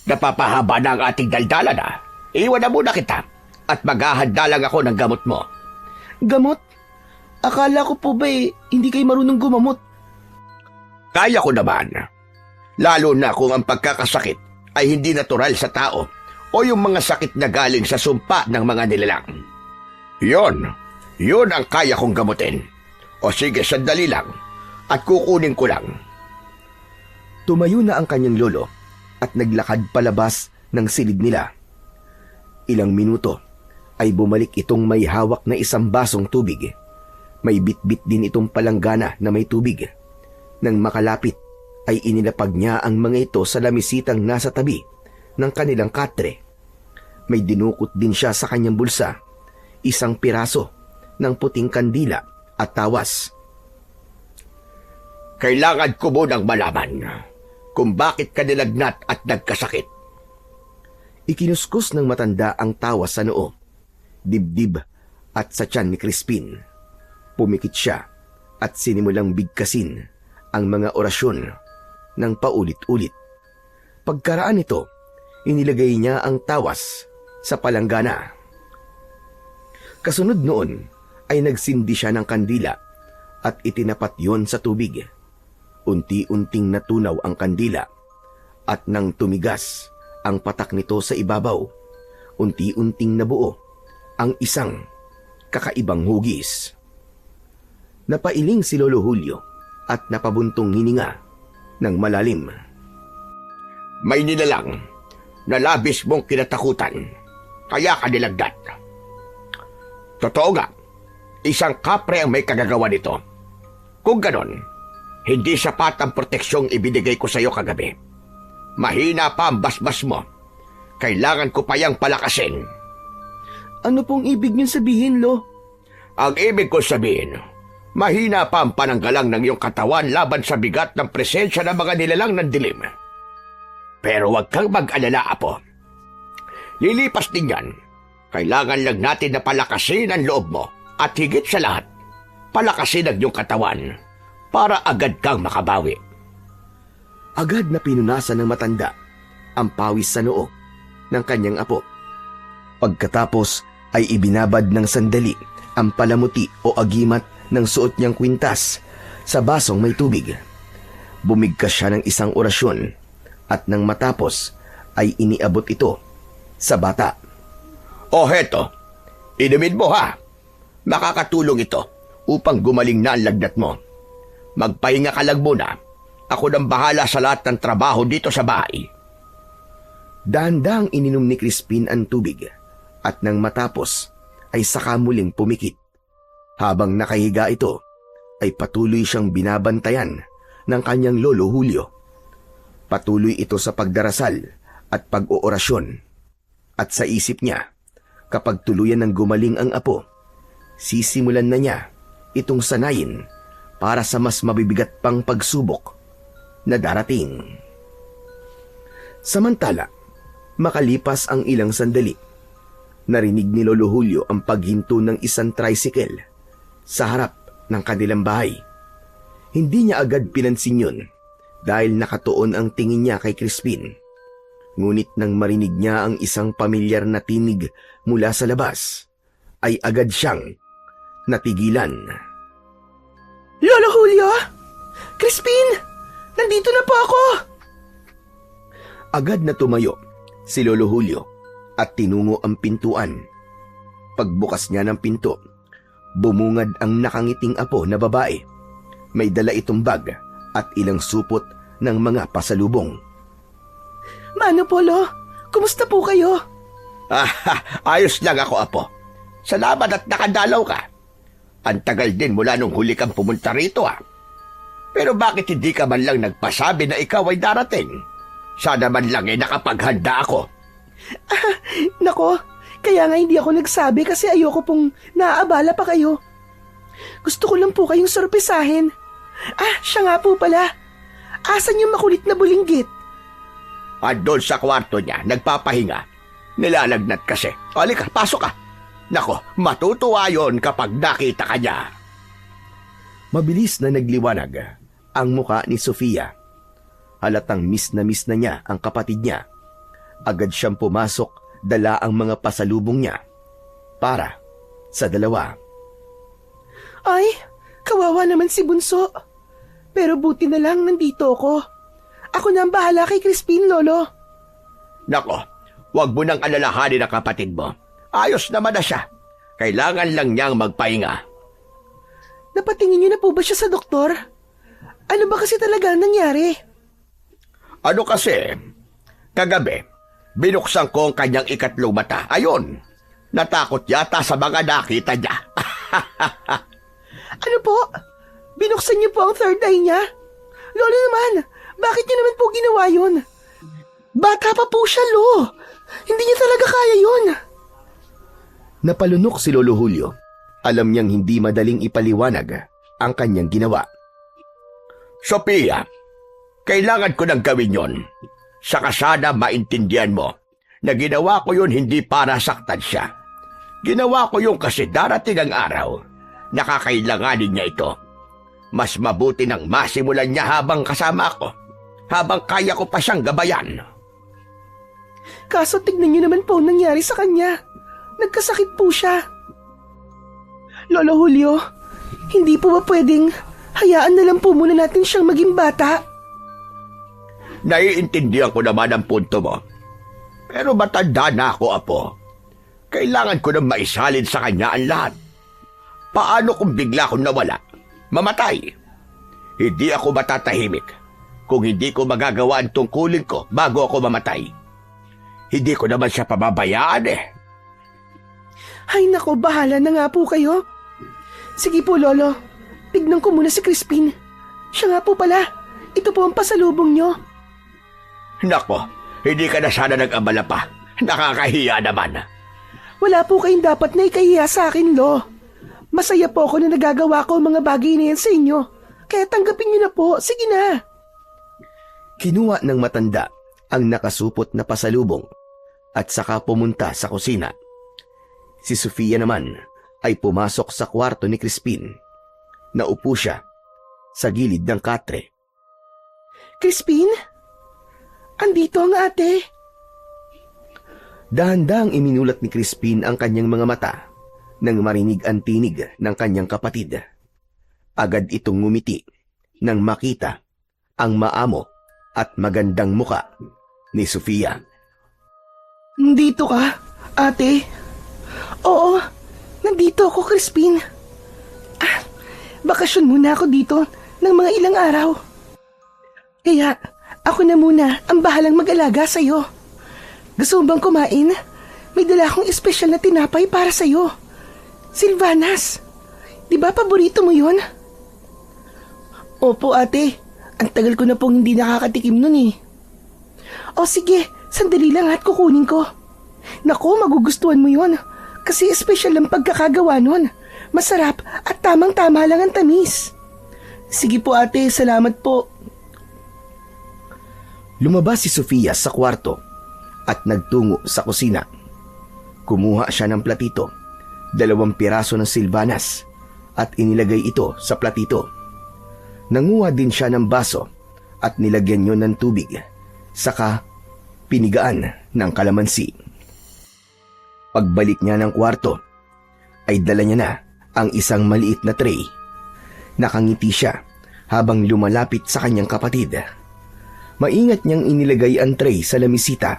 napapahaba na ang ating daldala na. Iwan na muna kita at maghahanda lang ako ng gamot mo. Gamot? Akala ko po ba hindi kayo marunong gumamot? Kaya ko naman. Lalo na kung ang pagkakasakit ay hindi natural sa tao o yung mga sakit na galing sa sumpa ng mga nilalang. Yun ang kaya kong gamutin. O sige, sandali lang at kukunin ko lang. Tumayo na ang kanyang lolo at naglakad palabas ng silid nila. Ilang minuto ay bumalik itong may hawak na isang basong tubig. May bitbit din itong palanggana na may tubig. Nang makalapit ay inilapag niya ang mga ito sa lamisitang nasa tabi ng kanilang katre. May dinukot din siya sa kanyang bulsa, isang piraso ng puting kandila at tawas. Kailangan ko munang malaman kung bakit ka nilagnat at nagkasakit. Ikinuskus ng matanda ang tawa sa noo, dibdib at sa tiyan ni Crispin. Pumikit siya at sinimulang bigkasin ang mga orasyon ng paulit-ulit. Pagkaraan nito, inilagay niya ang tawas sa palanggana. Kasunod noon ay nagsindi siya ng kandila at itinapat yon sa tubig. Unti-unting natunaw ang kandila at nang tumigas ang patak nito sa ibabaw, unti-unting nabuo ang isang kakaibang hugis. Napailing si Lolo Julio at napabuntong hininga ng malalim. May nilalang na labis mong kinatakutan, kaya ka nilagnat. Totoo nga, isang kapre ang may kagagawa nito. Kung ganon, hindi sapat ang proteksyong ibinigay ko sa iyo kagabi. Mahina pa ang basbas mo. Kailangan ko pa yang palakasin. Ano pong ibig niyong sabihin, Lo? Ang ibig ko sabihin, mahina pa ang pananggalang ng iyong katawan laban sa bigat ng presensya ng mga nilalang ng dilim. Pero huwag kang mag-alala, Apo. Lilipas din yan. Kailangan lang natin na palakasin ang loob mo at higit sa lahat, palakasin ang iyong katawan para agad kang makabawi. Agad na pinunasan ng matanda ang pawis sa noo ng kanyang apo. Pagkatapos ay ibinabad ng sandali ang palamuti o agimat ng suot niyang kwintas sa basong may tubig. Bumigkas siya ng isang orasyon at nang matapos ay iniabot ito sa bata. O heto, inumin mo ha. Makakatulong ito upang gumaling na ang lagnat mo. Magpahinga ka lang muna. Ako nang bahala sa lahat ng trabaho dito sa bahay. Dahan-dahang ininom ni Crispin ang tubig at nang matapos ay saka muling pumikit. Habang nakahiga ito ay patuloy siyang binabantayan ng kanyang lolo Julio. Patuloy ito sa pagdarasal at pag-oorasyon. At sa isip niya, kapag tuluyan ng gumaling ang apo, sisimulan na niya itong sanayin para sa mas mabibigat pang pagsubok na darating. Samantala, makalipas ang ilang sandali, narinig ni Lolo Julio ang paghinto ng isang tricycle sa harap ng kanilang bahay. Hindi niya agad pinansin yun dahil nakatuon ang tingin niya kay Crispin. Ngunit nang marinig niya ang isang pamilyar na tinig mula sa labas, ay agad siyang natigilan. Lolo Julio? Crispin! Nandito na po ako! Agad na tumayo si Lolo Julio at tinungo ang pintuan. Pagbukas niya ng pinto, bumungad ang nakangiting apo na babae. May dala itong bag at ilang supot ng mga pasalubong. Mano po, Lo? Kumusta po kayo? Ayos lang ako, Apo. Salamat at nakadalaw ka. Ang tagal din mula nung huli kang pumunta rito, ah. Pero bakit hindi ka man lang nagpasabi na ikaw ay darating? Sana man lang nakapaghanda ako. Nako, kaya nga hindi ako nagsabi kasi ayoko pong naaabala pa kayo. Gusto ko lang po kayong sorpresahin. Siya nga po pala. Asan yung makulit na bulinggit? Andun sa kwarto niya, nagpapahinga. Nilalagnat kasi. Halika, pasok ka. Nako, matutuwa yon kapag nakita ka niya. Mabilis na nagliwanag ang muka ni Sofia. Halatang miss na niya ang kapatid niya. Agad siyang pumasok, dala ang mga pasalubong niya para sa dalawa. Ay, kawawa naman si Bunso. Pero buti na lang nandito ako. Ako na ang bahala kay Crispin, Lolo. Nako, wag mo nang alalahanin ang kapatid mo. Ayos naman na siya. Kailangan lang niyang magpahinga. Napatingin niyo na po ba siya sa doktor? Ano ba kasi talaga ang nangyari? Ano kasi, kagabi, binuksan ko ang kanyang ikatlong mata. Ayun, natakot yata sa mga nakita niya. Ano po? Binuksan niyo po ang third eye niya? Lolo naman, bakit niyo naman po ginawa yun? Bata pa po siya, Lo. Hindi niya talaga kaya yun. Napalunok si Lolo Julio. Alam niyang hindi madaling ipaliwanag ang kanyang ginawa. Sophia, Kailangan ko nang gawin yon. Saka sana maintindihan mo na ginawa ko yun hindi para saktan siya. Ginawa ko yun kasi darating ang araw na kakailanganin niya ito. Mas mabuti nang masimulan niya habang kasama ako, habang kaya ko pa siyang gabayan. Kaso tignan niyo naman po ang nangyari sa kanya. Nagkasakit po siya. Lolo Julio, hindi po ba pwedeng hayaan na lang po muna natin siyang maging bata? Naiintindihan ko naman ang punto mo. Pero matanda na ako, Apo. Kailangan ko nang maisalin sa kanya ang lahat. Paano kung bigla akong nawala? Mamatay? Hindi ako matatahimik kung hindi ko magagawa ang tungkulin ko bago ako mamatay. Hindi ko naman siya pababayaan eh. Ay nako, bahala na nga po kayo. Sige po, Lolo. Tignan ko muna si Crispin. Siya nga po pala. Ito po ang pasalubong nyo. Nako, hindi ka na sana nag-abala pa. Nakakahiya naman. Wala po kayong dapat na ikahiya sa akin, Lo. Masaya po ako na nagagawa ko ang mga bagay na yan sa inyo. Kaya tanggapin niyo na po. Sige na. Kinuha ng matanda ang nakasupot na pasalubong at saka pumunta sa kusina. Si Sofia naman ay pumasok sa kwarto ni Crispin. Naupo siya sa gilid ng katre. Crispin? Andito ang ate. Dahan-dahang iminulat ni Crispin ang kanyang mga mata nang marinig ang tinig ng kanyang kapatid. Agad itong ngumiti nang makita ang maamo at magandang muka ni Sofia. Nandito ka, ate? Oo, nandito ako, Crispin. Bakasyon muna ako dito ng mga ilang araw. Kaya ako na muna ang bahalang mag-alaga sa'yo. Gusto mo bang kumain? May dala akong espesyal na tinapay para sa'yo. Silvanas, di ba paborito mo yun? Opo, ate. Ang tagal ko na pong hindi nakakatikim nun eh. O sige, sandali lang at kukunin ko. Naku, magugustuhan mo yun. Kasi espesyal ang pagkakagawa nun. Masarap at tamang-tama lang ang tamis. Sige po, ate, salamat po. Lumabas si Sofia sa kwarto at nagtungo sa kusina. Kumuha siya ng platito, 2 piraso ng silvanas at inilagay ito sa platito. Nanguha din siya ng baso at nilagyan yon ng tubig, saka pinigaan ng kalamansi. Pagbalik niya ng kwarto, ay dala niya na ang isang maliit na tray. Nakangiti siya habang lumalapit sa kanyang kapatid. Maingat niyang inilagay ang tray sa lamisita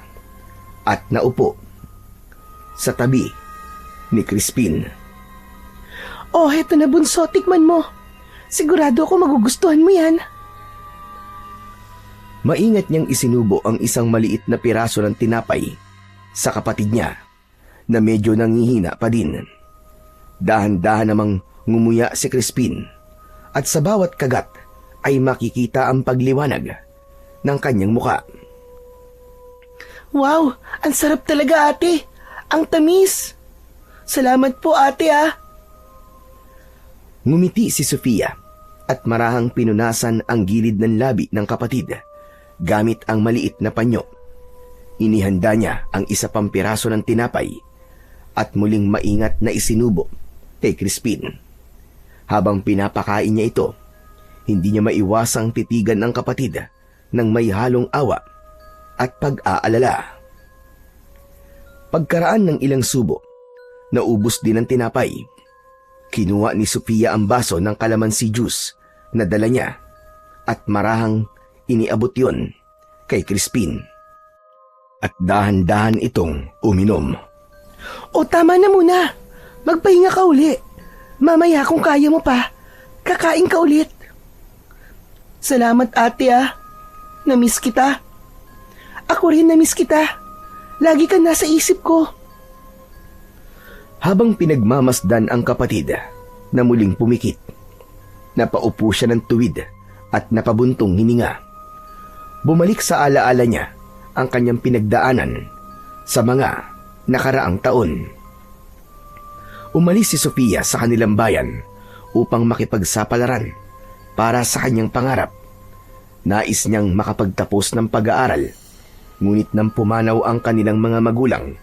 at naupo sa tabi ni Crispin. Oh, heto na bunso, tikman mo. Sigurado ako magugustuhan mo yan. Maingat niyang isinubo ang isang maliit na piraso ng tinapay sa kapatid niya na medyo nangihina pa din. Dahan-dahan namang ngumuya si Crispin at sa bawat kagat ay makikita ang pagliwanag ng kanyang muka. Wow, ang sarap talaga, ate. Ang tamis. Salamat po, ate, ah. Ngumiti si Sofia at marahang pinunasan ang gilid ng labi ng kapatid gamit ang maliit na panyo. Inihanda niya ang isa pang piraso ng tinapay at muling maingat na isinubo kay Crispin. Habang pinapakain niya ito, hindi niya maiwasang titigan ang kapatid ng may halong awa at pag-aalala. Pagkaraan ng ilang subo, naubos din ang tinapay. Kinuha ni Sofia ang baso ng kalamansi juice na dala niya at marahang iniabot yon kay Crispin. At dahan-dahan itong uminom. O tama na muna. Magpahinga ka uli. Mamaya kung kaya mo pa, kakain ka ulit. Salamat, ate, ah. Namiss kita. Ako rin namiss kita. Lagi ka nasa isip ko. Habang pinagmamasdan ang kapatid na muling pumikit, napaupo siya ng tuwid at napabuntong hininga. Bumalik sa alaala niya ang kanyang pinagdaanan sa mga nakaraang taon. Umalis si Sofia sa kanilang bayan upang makipagsapalaran para sa kanyang pangarap Nais niyang makapagtapos ng pag-aaral, ngunit nang pumanaw ang kanilang mga magulang,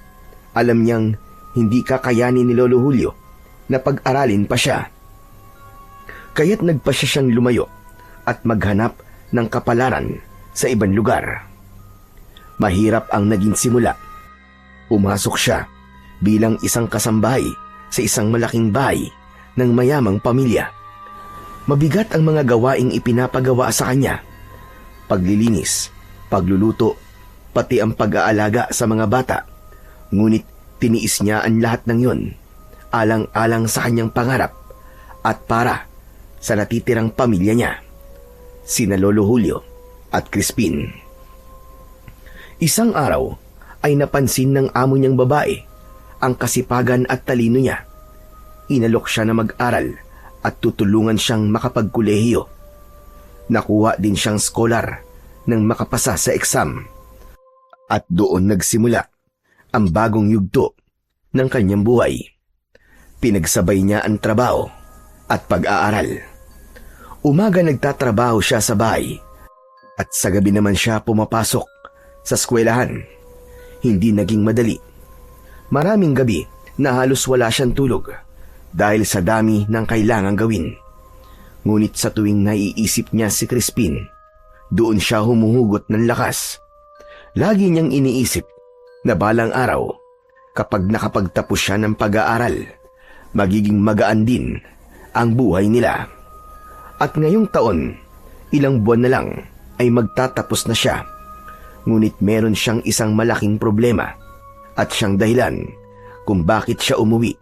alam niyang hindi kakayanin ni Lolo Julio na pag-aralin pa siya. Kaya't nagpasya siyang lumayo at maghanap ng kapalaran sa ibang lugar. Mahirap ang naging simula. Pumasok siya bilang isang kasambahay sa isang malaking bahay ng mayamang pamilya. Mabigat ang mga gawaing ipinapagawa sa kanya. Paglilinis, pagluluto, pati ang pag-aalaga sa mga bata. Ngunit tiniis niya ang lahat ng yun, alang-alang sa kanyang pangarap at para sa natitirang pamilya niya, sina Lolo Julio at Crispin. Isang araw ay napansin ng amo niyang babae ang kasipagan at talino niya. Inalok siya na mag-aral at tutulungan siyang makapagkolehiyo. Nakuha din siyang scholar nang makapasa sa exam. At doon nagsimula ang bagong yugto ng kanyang buhay. Pinagsabay niya ang trabaho at pag-aaral. Umaga nagtatrabaho siya sa bahay at sa gabi naman siya pumapasok sa eskwelahan. Hindi naging madali. Maraming gabi na halos wala siyang tulog dahil sa dami ng kailangang gawin. Ngunit sa tuwing naiisip niya si Crispin, doon siya humuhugot ng lakas. Lagi niyang iniisip na balang araw, kapag nakapagtapos siya ng pag-aaral, magiging magaan din ang buhay nila. At ngayong taon, ilang buwan na lang ay magtatapos na siya. Ngunit meron siyang isang malaking problema at siyang dahilan kung bakit siya umuwi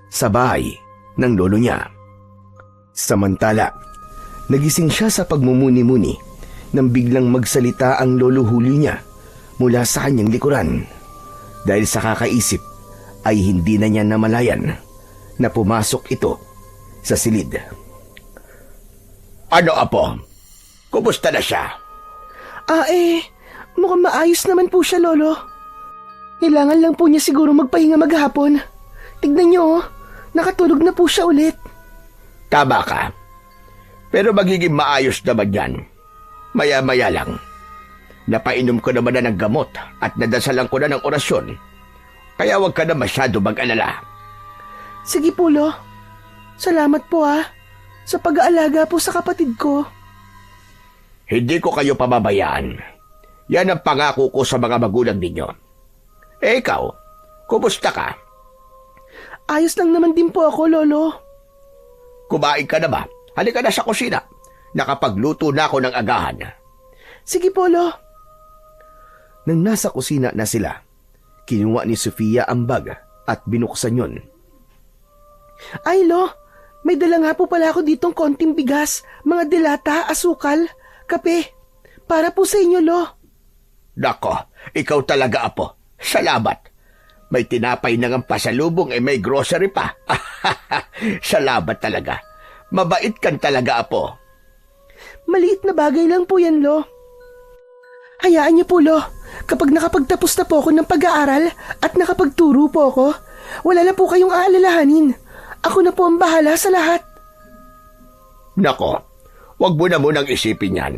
sa bahay ng lolo niya. Samantala, nagising siya sa pagmumuni-muni nang biglang magsalita ang Lolo Julio niya mula sa kanyang likuran. Dahil sa kakaisip ay hindi na niya namalayan na pumasok ito sa silid. Ano, Apo? Kumusta na siya? Mukhang maayos naman po siya, Lolo. Kailangan lang po niya siguro magpahinga maghapon. Tignan niyo, nakatulog na po siya ulit. Tama ka. Pero magiging maayos naman yan. Maya-maya lang. Napainom ko naman na ng gamot at nadasalan ko na ng orasyon. Kaya huwag ka na masyado mag-alala. Sige po, Lo. Salamat po sa pag-aalaga po sa kapatid ko. Hindi ko kayo pababayaan. Yan ang pangako ko sa mga magulang ninyo. Ikaw, kumusta ka? Ayos lang naman din po ako, Lolo. Kumain ka na ba? Halika na sa kusina. Nakapagluto na ako ng agahan. Sige po, Lo. Nang nasa kusina na sila, kinuha ni Sofia ang bag at binuksan yun. Ay, Lo, may dala nga po pala ako ditong konting bigas, mga delata, asukal, kape. Para po sa inyo, Lo. Nako, ikaw talaga, Apo. Salamat. May tinapay na ng pasalubong may grocery pa. Salamat talaga. Mabait kan talaga, Apo. Maliit na bagay lang po yan, Lo. Hayaan niyo po, Lo. Kapag nakapagtapos na po ako ng pag-aaral at nakapagturo po ako, wala na po kayong aalalahanin. Ako na po ang bahala sa lahat. Nako, wag mo na munang isipin yan.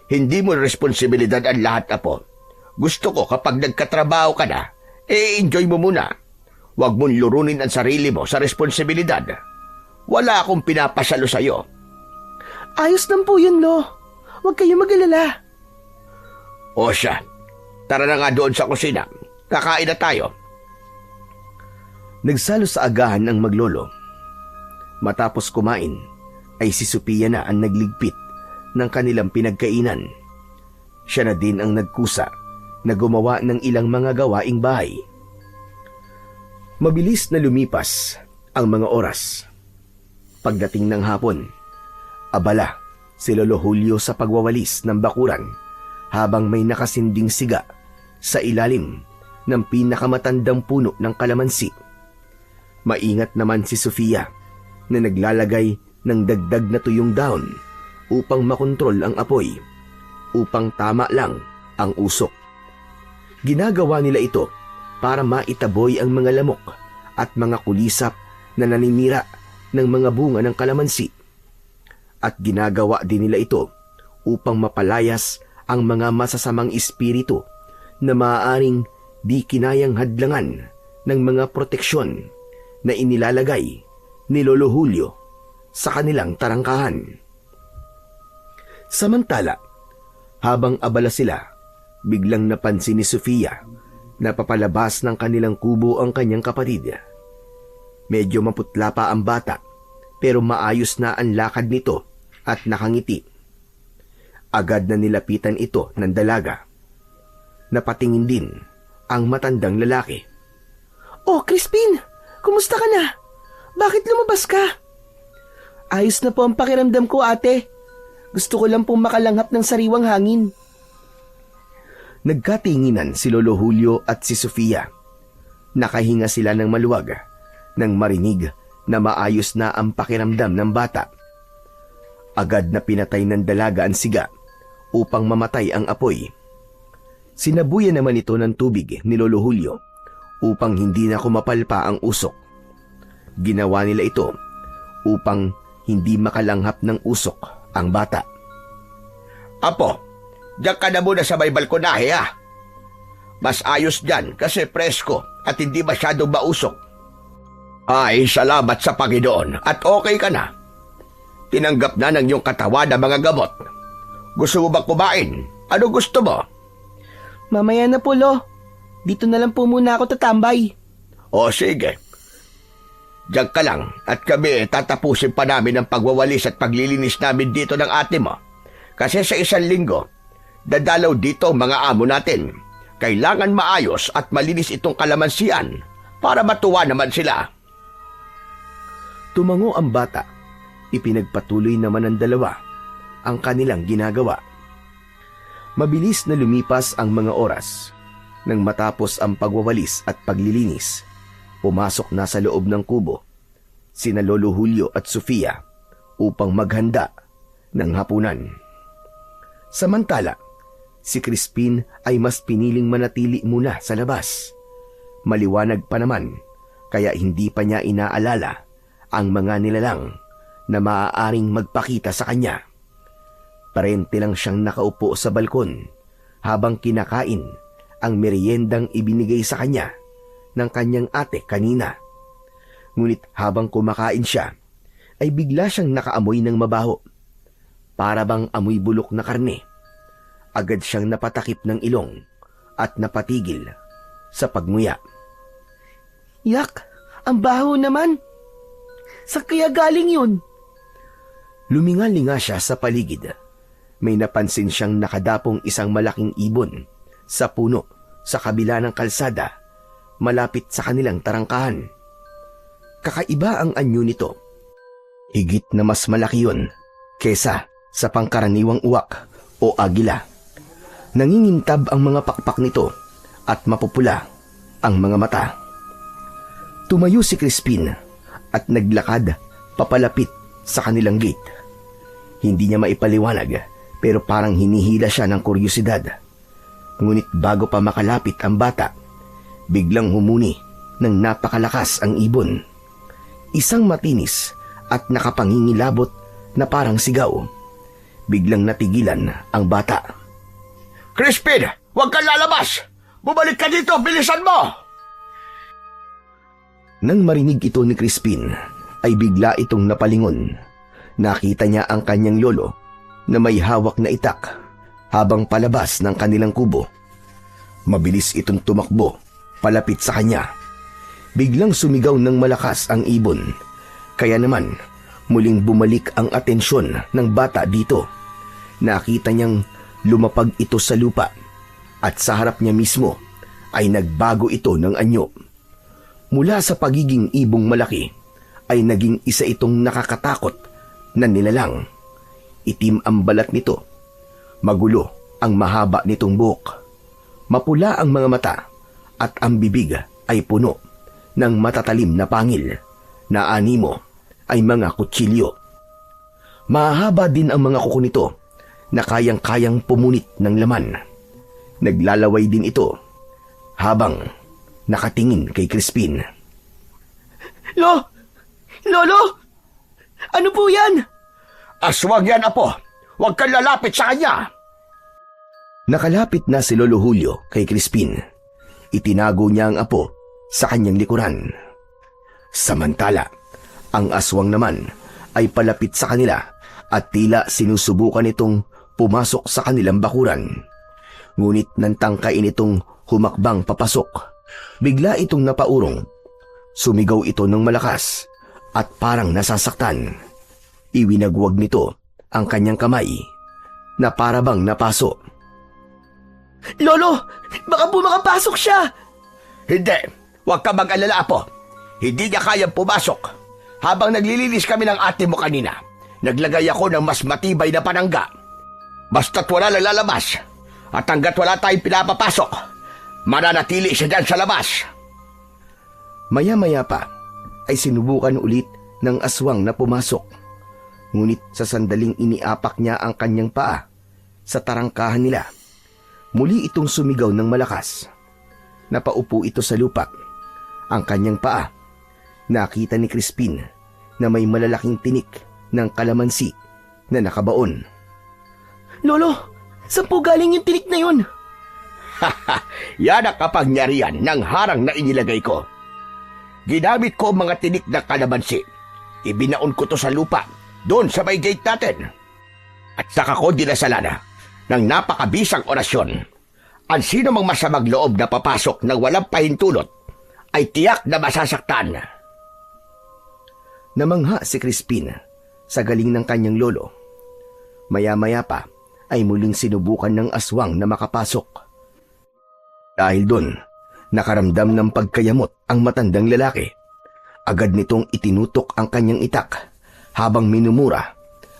Hindi mo responsibilidad ang lahat, Apo. Gusto ko kapag nagkatrabaho ka na, enjoy mo muna. Wag mong lurunin ang sarili mo sa responsibilidad. Wala akong pinapasalo sa'yo. Ayos lang po yun, Lo. Huwag kayong mag-alala. O siya, tara na nga doon sa kusina. Kakain na tayo. Nagsalo sa agahan ang maglolo. Matapos kumain, ay si Sophia na ang nagligpit ng kanilang pinagkainan. Siya na din ang nagkusa na gumawa ng ilang mga gawaing bahay. Mabilis na lumipas ang mga oras. Pagdating ng hapon, abala si Lolo Julio sa pagwawalis ng bakuran habang may nakasinding siga sa ilalim ng pinakamatandang puno ng kalamansi. Maingat naman si Sofia na naglalagay ng dagdag na tuyong dahon upang makontrol ang apoy, upang tama lang ang usok. Ginagawa nila ito para maitaboy ang mga lamok at mga kulisap na naninira ng mga bunga ng kalamansi. At ginagawa din nila ito upang mapalayas ang mga masasamang espiritu na maaaring di kinayang hadlangan ng mga proteksyon na inilalagay ni Lolo Julio sa kanilang tarangkahan. Samantala, habang abala sila, biglang napansin ni Sofia na papalabas ng kanilang kubo ang kanyang kapatid. Medyo maputla pa ang bata, pero maayos na ang lakad nito at nakangiti. Agad na nilapitan ito ng dalaga. Napatingin din ang matandang lalaki. Oh, Crispin! Kumusta ka na? Bakit lumabas ka? Ayos na po ang pakiramdam ko, ate. Gusto ko lang pong makalanghap ng sariwang hangin. Nagkatinginan si Lolo Julio at si Sofia. Nakahinga sila ng maluwag nang marinig na maayos na ang pakiramdam ng bata. Agad na pinatay ng dalaga ang siga upang mamatay ang apoy. Sinabuyan naman ito ng tubig ni Lolo Julio upang hindi na kumapal pa ang usok. Ginawa nila ito upang hindi makalanghap ng usok ang bata. Apo, diyan ka na muna sa may balkonahe ha. Mas ayos dyan kasi presko at hindi masyadong mausok. Ay, salamat sa Panginoon at okay ka na. Tinanggap na ng iyong katawan ang mga gamot. Gusto mo ba kumain? Ano gusto mo? Mamaya na po, Lo. Dito na lang po muna ako tatambay. O sige. Diyan ka lang at kami tatapusin pa namin ang pagwawalis at paglilinis namin dito ng ate mo. Kasi sa 1 linggo, dadalaw dito ang mga amo natin. Kailangan maayos at malinis itong kalamansian para matuwa naman sila. Tumango ang bata. Ipinagpatuloy naman ng dalawa ang kanilang ginagawa. Mabilis na lumipas ang mga oras. Nang matapos ang pagwawalis at paglilinis, pumasok na sa loob ng kubo sina Lolo Julio at Sofia upang maghanda ng hapunan. Samantala, si Crispin ay mas piniling manatili muna sa labas. Maliwanag pa naman, kaya hindi pa niya inaalala ang mga nilalang na maaaring magpakita sa kanya. Parente lang siyang nakaupo sa balkon habang kinakain ang meriendang ibinigay sa kanya ng kanyang ate kanina. Ngunit habang kumakain siya, ay bigla siyang nakaamoy ng mabaho. Para bang amoy bulok na karne. Agad siyang napatakip ng ilong at napatigil sa pagmuya. Yak! Ang baho naman! Sa kaya galing yun? Luminga-linga siya sa paligid. May napansin siyang nakadapong isang malaking ibon sa puno sa kabila ng kalsada malapit sa kanilang tarangkahan. Kakaiba ang anyo nito. Higit na mas malaki yun kesa sa pangkaraniwang uwak o agila. Nangingintab ang mga pakpak nito at mapupula ang mga mata. Tumayo si Crispin at naglakad papalapit sa kanilang gate. Hindi niya maipaliwanag pero parang hinihila siya ng kuryosidad. Ngunit bago pa makalapit ang bata, biglang humuni ng napakalakas ang ibon. Isang matinis at nakapangingilabot na parang sigaw. Biglang natigilan ang bata. Crispin, huwag kang lalabas! Bumalik ka dito, bilisan mo! Nang marinig ito ni Crispin, ay bigla itong napalingon. Nakita niya ang kanyang lolo na may hawak na itak habang palabas ng kanilang kubo. Mabilis itong tumakbo palapit sa kanya. Biglang sumigaw ng malakas ang ibon. Kaya naman, muling bumalik ang atensyon ng bata dito. Nakita niyang lumapag ito sa lupa at sa harap niya mismo ay nagbago ito ng anyo. Mula sa pagiging ibong malaki ay naging isa itong nakakatakot na nilalang. Itim ang balat nito. Magulo ang mahaba nitong buhok. Mapula ang mga mata at ang bibig ay puno ng matatalim na pangil na animo ay mga kutsilyo. Mahaba din ang mga kuko nito na kayang-kayang pumunit ng laman. Naglalaway din ito habang nakatingin kay Crispin. Lolo! Ano po yan? Aswang yan, apo. Huwag kang lalapit sa kanya! Nakalapit na si Lolo Julio kay Crispin. Itinago niya ang apo sa kanyang likuran. Samantala, ang aswang naman ay palapit sa kanila at tila sinusubukan itong pumasok sa kanilang bakuran. Ngunit nantangkain itong humakbang papasok. Bigla itong napaurong. Sumigaw ito ng malakas at parang nasasaktan. Iwinagwag nito ang kanyang kamay na para bang napaso. Lolo, baka po makapasok siya! Hindi! Huwag ka mag-alala, Apo. Hindi niya kayang pumasok. Habang naglilinis kami ng ate mo kanina, naglagay ako ng mas matibay na panangga. Basta't wala lang lalabas, at hanggat wala tayong pinapapasok, mananatili siya dyan sa labas. Maya-maya pa ay sinubukan ulit ng aswang na pumasok. Ngunit sa sandaling iniapak niya ang kanyang paa sa tarangkahan nila, muli itong sumigaw ng malakas. Napaupo ito sa lupa. Ang kanyang paa, nakita ni Crispin na may malalaking tinik ng kalamansi na nakabaon. Lolo, saan po galing yung tinik na yun? Yan ang kapangyarihan ng harang na inilagay ko. Ginamit ko ang mga tinik ng kalamansi. Ibinaon ko to sa lupa, doon sa may gate natin. At saka ko dinasalana ng napakabisang orasyon. Ang sino mang masamang loob na papasok ng walang pahintulot ay tiyak na masasaktan. Namangha si Crispin sa galing ng kanyang lolo. Maya-maya pa ay muling sinubukan ng aswang na makapasok. Dahil doon, nakaramdam ng pagkayamot ang matandang lalaki. Agad nitong itinutok ang kanyang itak habang minumura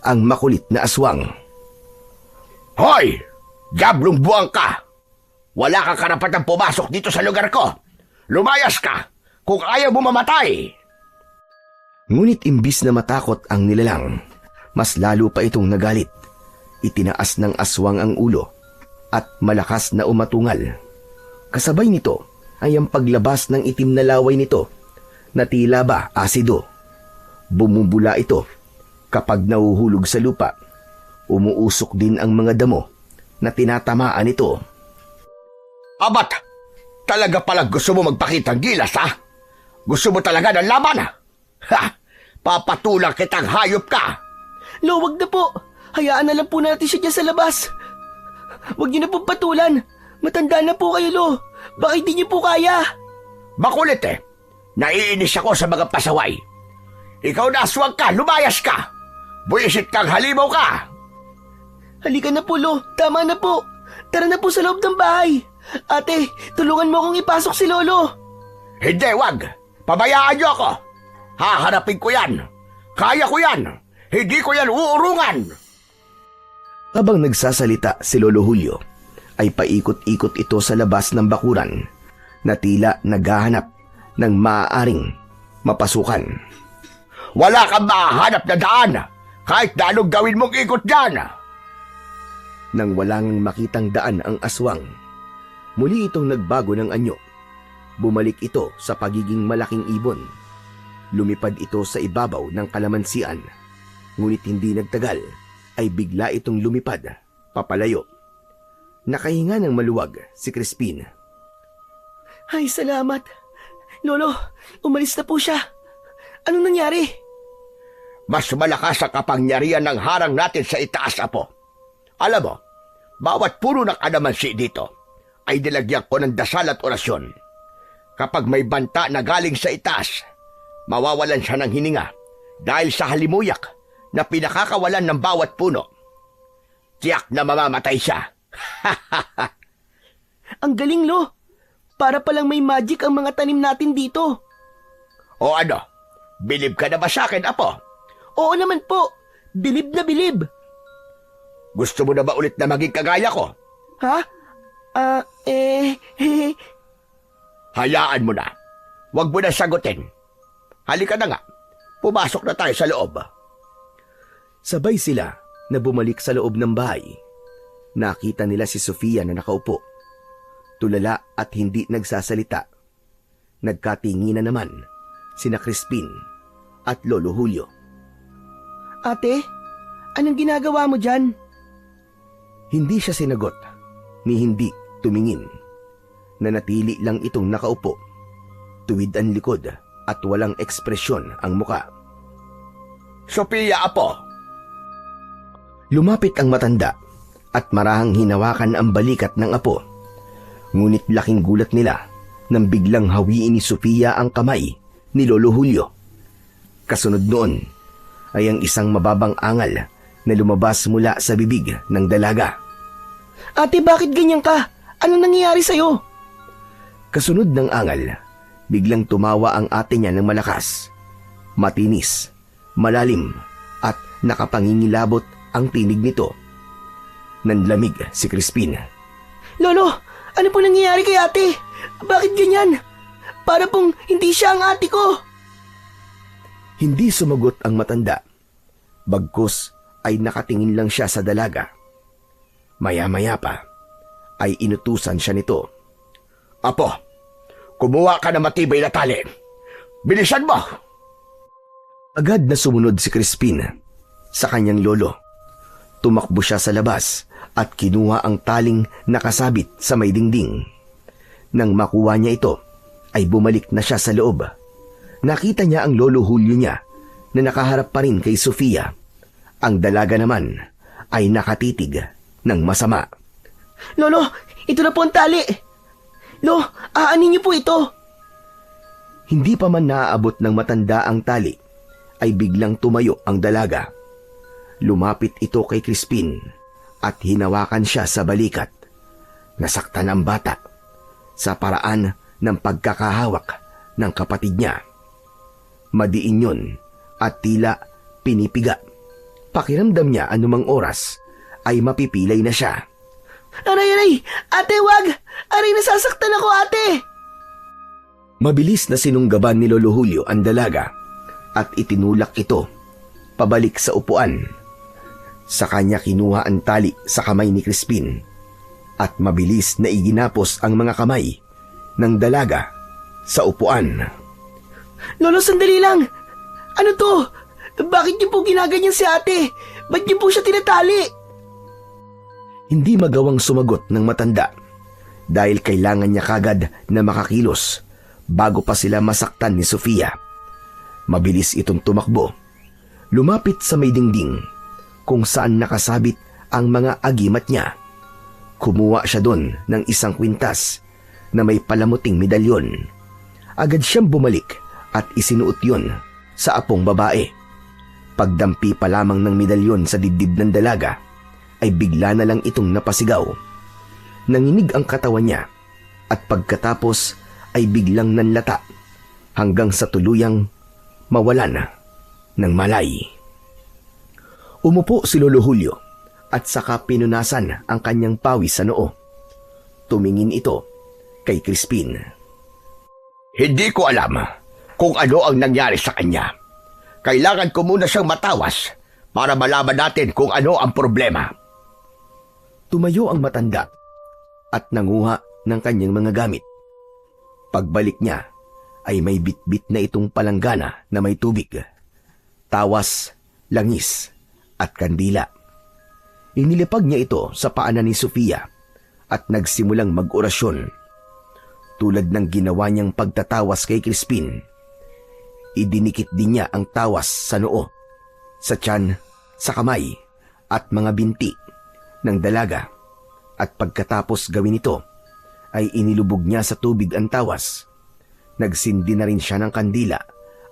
ang makulit na aswang. Hoy! Diablong buwang ka! Wala kang karapatang pumasok dito sa lugar ko! Lumayas ka kung ayaw mo mamatay! Ngunit imbis na matakot ang nilalang, mas lalo pa itong nagalit. Itinaas ng aswang ang ulo at malakas na umatungal. Kasabay nito ay ang paglabas ng itim na laway nito na tila ba asido. Bumubula ito kapag nahuhulog sa lupa. Umuusok din ang mga damo na tinatamaan ito. Abat! Talaga palang gusto mo magpakitang gilas, ha? Gusto mo talaga ng laban, ha? Ha! Papatulang kitang hayop ka! Lo, wag na po. Hayaan na lang po natin siya dyan sa labas. Wag niyo na po patulan. Matanda na po kayo, Lo. Baka hindi niyo po kaya. Makulit eh. Naiinis ako sa mga pasaway. Ikaw na aswang ka, lumayas ka! Buisit kang halimaw ka! Halika na po, Lo. Tama na po. Tara na po sa loob ng bahay. Ate, tulungan mo akong ipasok si Lolo. Hindi, wag! Pabayaan niyo ako! Haharapin ko yan! Kaya ko yan! Hindi ko yan uurungan! Habang nagsasalita si Lolo Julio, ay paikot-ikot ito sa labas ng bakuran na tila naghahanap ng maaaring mapasukan. Wala kang mahanap na daan! Kahit na anong gawin mong ikot dyan! Nang walang makitang daan ang aswang, muli itong nagbago ng anyo. Bumalik ito sa pagiging malaking ibon. Lumipad ito sa ibabaw ng kalamansian. Ngunit hindi nagtagal ay bigla itong lumipad, papalayo. Nakahinga ng maluwag si Crispin. Ay, salamat. Lolo, umalis na po siya. Anong nangyari? Mas malakas ang kapangyarihan ng harang natin sa itaas, Apo. Alam mo, bawat puno ng kalamansi dito ay nilagyan ko ng dasal at orasyon. Kapag may banta na galing sa itaas, mawawalan siya ng hininga dahil sa halimuyak na pinakakawalan ng bawat puno. Tiyak na mamamatay siya. Ang galing, Lo. Para palang may magic ang mga tanim natin dito. O ano, bilib ka na ba sa akin, Apo? Oo naman po. Bilib na bilib. Gusto mo na ba ulit na maging kagaya ko? Ha? Hayaan mo na. Huwag mo na sagutin. Halika na nga. Pumasok na tayo sa loob. Sabay sila na bumalik sa loob ng bahay. Nakita nila si Sofia na nakaupo. Tulala at hindi nagsasalita. Nagkatinginan naman sina Crispin at Lolo Julio. Ate, anong ginagawa mo dyan? Hindi siya sinagot, ni hindi tumingin. Nanatili lang itong nakaupo, tuwid ang likod at walang ekspresyon ang muka. Sophia, apo! Lumapit ang matanda at marahang hinawakan ang balikat ng apo. Ngunit laking gulat nila nang biglang hawiin ni Sofia ang kamay ni Lolo Julio. Kasunod noon ay ang isang mababang angal na lumabas mula sa bibig ng dalaga. Ate, bakit ganyan ka? Ano nangyayari sa'yo? Kasunod ng angal, biglang tumawa ang ate niya ng malakas. Matinis, malalim at nakapangingilabot ang tinig nito. Nanlamig si Crispin. Lolo, ano po nangyayari kay ate? Bakit ganyan? Para pong hindi siya ang ate ko. Hindi sumagot ang matanda. Bagkus ay nakatingin lang siya sa dalaga. Maya-maya pa ay inutusan siya nito. Apo, kumuha ka ng matibay na tali. Bilisan mo! Agad na sumunod si Crispin sa kanyang lolo. Tumakbo siya sa labas at kinuha ang taling nakasabit sa may dingding. Nang makuha niya ito, ay bumalik na siya sa loob. Nakita niya ang Lolo Julio niya na nakaharap pa rin kay Sofia. Ang dalaga naman ay nakatitig ng masama. Lolo, ito na po ang tali. Lo, aanin niyo po ito. Hindi pa man naaabot ng matanda ang tali, ay biglang tumayo ang dalaga. Lumapit ito kay Crispin at hinawakan siya sa balikat. Nasaktan ang bata sa paraan ng pagkakahawak ng kapatid niya. Madiin yun at tila pinipiga. Pakiramdam niya anumang oras ay mapipilay na siya. Aray! Ate, wag! Aray, nasasaktan ako, ate! Mabilis na sinunggaban ni Lolo Julio ang dalaga at itinulak ito pabalik sa upuan. Sa kanya kinuha ang tali sa kamay ni Crispin at mabilis na iginapos ang mga kamay ng dalaga sa upuan. Lolo, sandali lang! Ano to? Bakit niyo po ginaganyan si ate? Ba't niyo po siya tinatali? Hindi magawang sumagot ng matanda dahil kailangan niya kagad na makakilos bago pa sila masaktan ni Sofia. Mabilis itong tumakbo. Lumapit sa may dingding kung saan nakasabit ang mga agimat niya. Kumuha siya doon ng isang kwintas na may palamuting medalyon. Agad siyang bumalik at isinuot yun sa apong babae. Pagdampi pa lamang ng medalyon sa dibdib ng dalaga, ay bigla na lang itong napasigaw. Nanginig ang katawan niya at pagkatapos ay biglang nanlata hanggang sa tuluyang mawalan ng malay. Umupo si Lolo Julio at saka pinunasan ang kanyang pawis sa noo. Tumingin ito kay Crispin. Hindi ko alam kung ano ang nangyari sa kanya. Kailangan ko muna siyang matawas para malaman natin kung ano ang problema. Tumayo ang matanda at nanguha ng kanyang mga gamit. Pagbalik niya ay may bitbit na itong palanggana na may tubig, tawas, langis at kandila. Inilipag niya ito sa paanan ni Sofia at nagsimulang mag-orasyon. Tulad ng ginawa niyang pagtatawas kay Crispin, idinikit din niya ang tawas sa noo, sa tiyan, sa kamay at mga binti ng dalaga. At pagkatapos gawin ito, ay inilubog niya sa tubig ang tawas. Nagsindi na rin siya ng kandila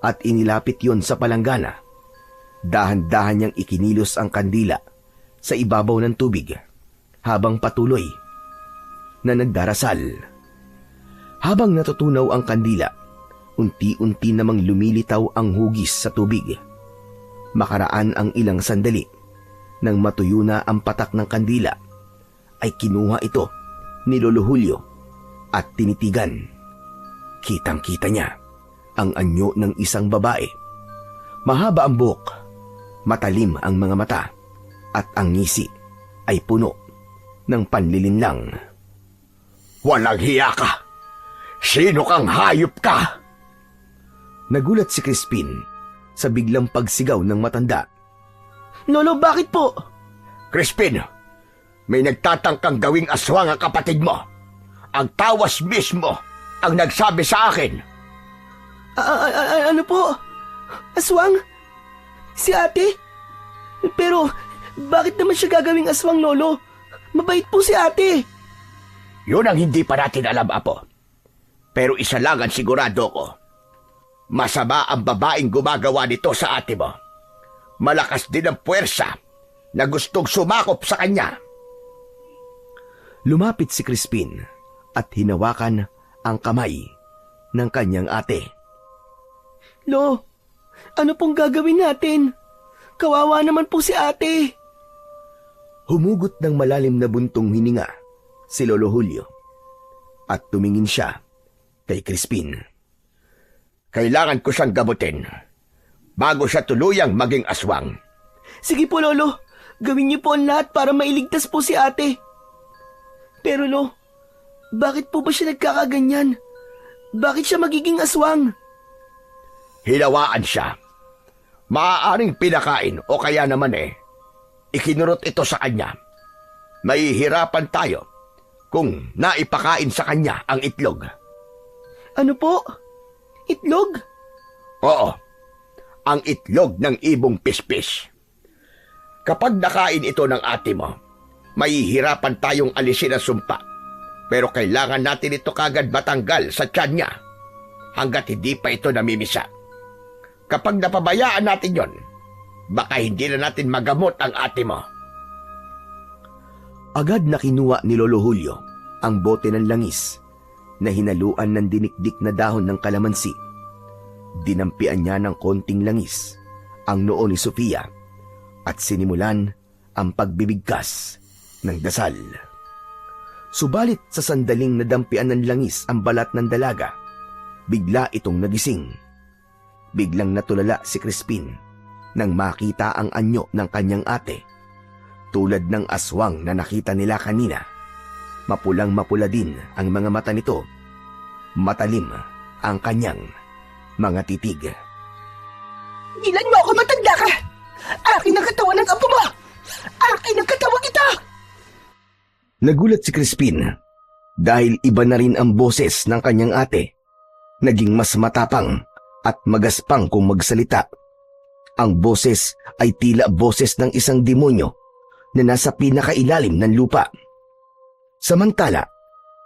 at inilapit yon sa palanggana. Dahan-dahan niyang ikinilos ang kandila sa ibabaw ng tubig habang patuloy na nagdarasal. Habang natutunaw ang kandila, unti-unti namang lumilitaw ang hugis sa tubig. Makaraan ang ilang sandali, nang matuyo na ang patak ng kandila, ay kinuha ito ni Lolo Julio at tinitigan. Kitang-kita niya ang anyo ng isang babae. Mahaba ang buhok, matalim ang mga mata, at ang ngisi ay puno ng panlilinlang. Walang hiya ka! Sino kang hayop ka? Nagulat si Crispin sa biglang pagsigaw ng matanda. Lolo, bakit po? Crispin, May nagtatangkang gawing aswang ang kapatid mo. Ang tawas mismo ang nagsabi sa akin. Ano po? Aswang? Si ate? Pero, bakit naman siya gagawing aswang, Lolo? Mabait po si ate. Yun ang hindi pa natin alam, Apo. Pero isa lang ang sigurado ko. Masama ang babaeng gumagawa nito sa ate mo. Malakas din ang puwersa na gustong sumakop sa kanya. Lumapit si Crispin at hinawakan ang kamay ng kanyang ate. Lo, ano pong gagawin natin? Kawawa naman po si ate. Humugot ng malalim na buntong hininga si Lolo Julio at tumingin siya kay Crispin. Kailangan ko siyang gamutin bago siya tuluyang maging aswang. Sige po, Lolo. Gawin niyo po ang lahat para mailigtas po si ate. Pero Lo, bakit po ba siya nagkakaganyan? Bakit siya magiging aswang? Hinawaan siya. Maaaring pinakain o kaya naman ikinurot ito sa kanya. Mahihirapan tayo kung naipakain sa kanya ang itlog. Ano po? Itlog? Oo, ang itlog ng ibong pispis. Kapag nakain ito ng ate mo, mahihirapan tayong alisin ang sumpa. Pero kailangan natin ito kagad matanggal sa tiyan niya hanggat hindi pa ito namimisa. Kapag napabayaan natin yon, baka hindi na natin magamot ang ate mo. Agad na kinuha ni Lolo Julio ang bote ng langis na hinaluan ng dinikdik na dahon ng kalamansi. Dinampian niya ng konting langis ang noo ni Sofia at sinimulan ang pagbibigkas ng dasal. Subalit sa sandaling nadampian ng langis ang balat ng dalaga, bigla itong nagising. Biglang natulala si Crispin nang makita ang anyo ng kanyang ate. Tulad ng aswang na nakita nila kanina, mapulang-mapula din ang mga mata nito. Matalim ang kanyang mga titig. Ilan mo ako, matanda ka! Akin ang katawan ng apo mo! Akin ang katawan ito! Nagulat si Crispin dahil iba na rin ang boses ng kanyang ate. Naging mas matapang at magaspang kung magsalita. Ang boses ay tila boses ng isang demonyo na nasa pinakailalim ng lupa. Samantala,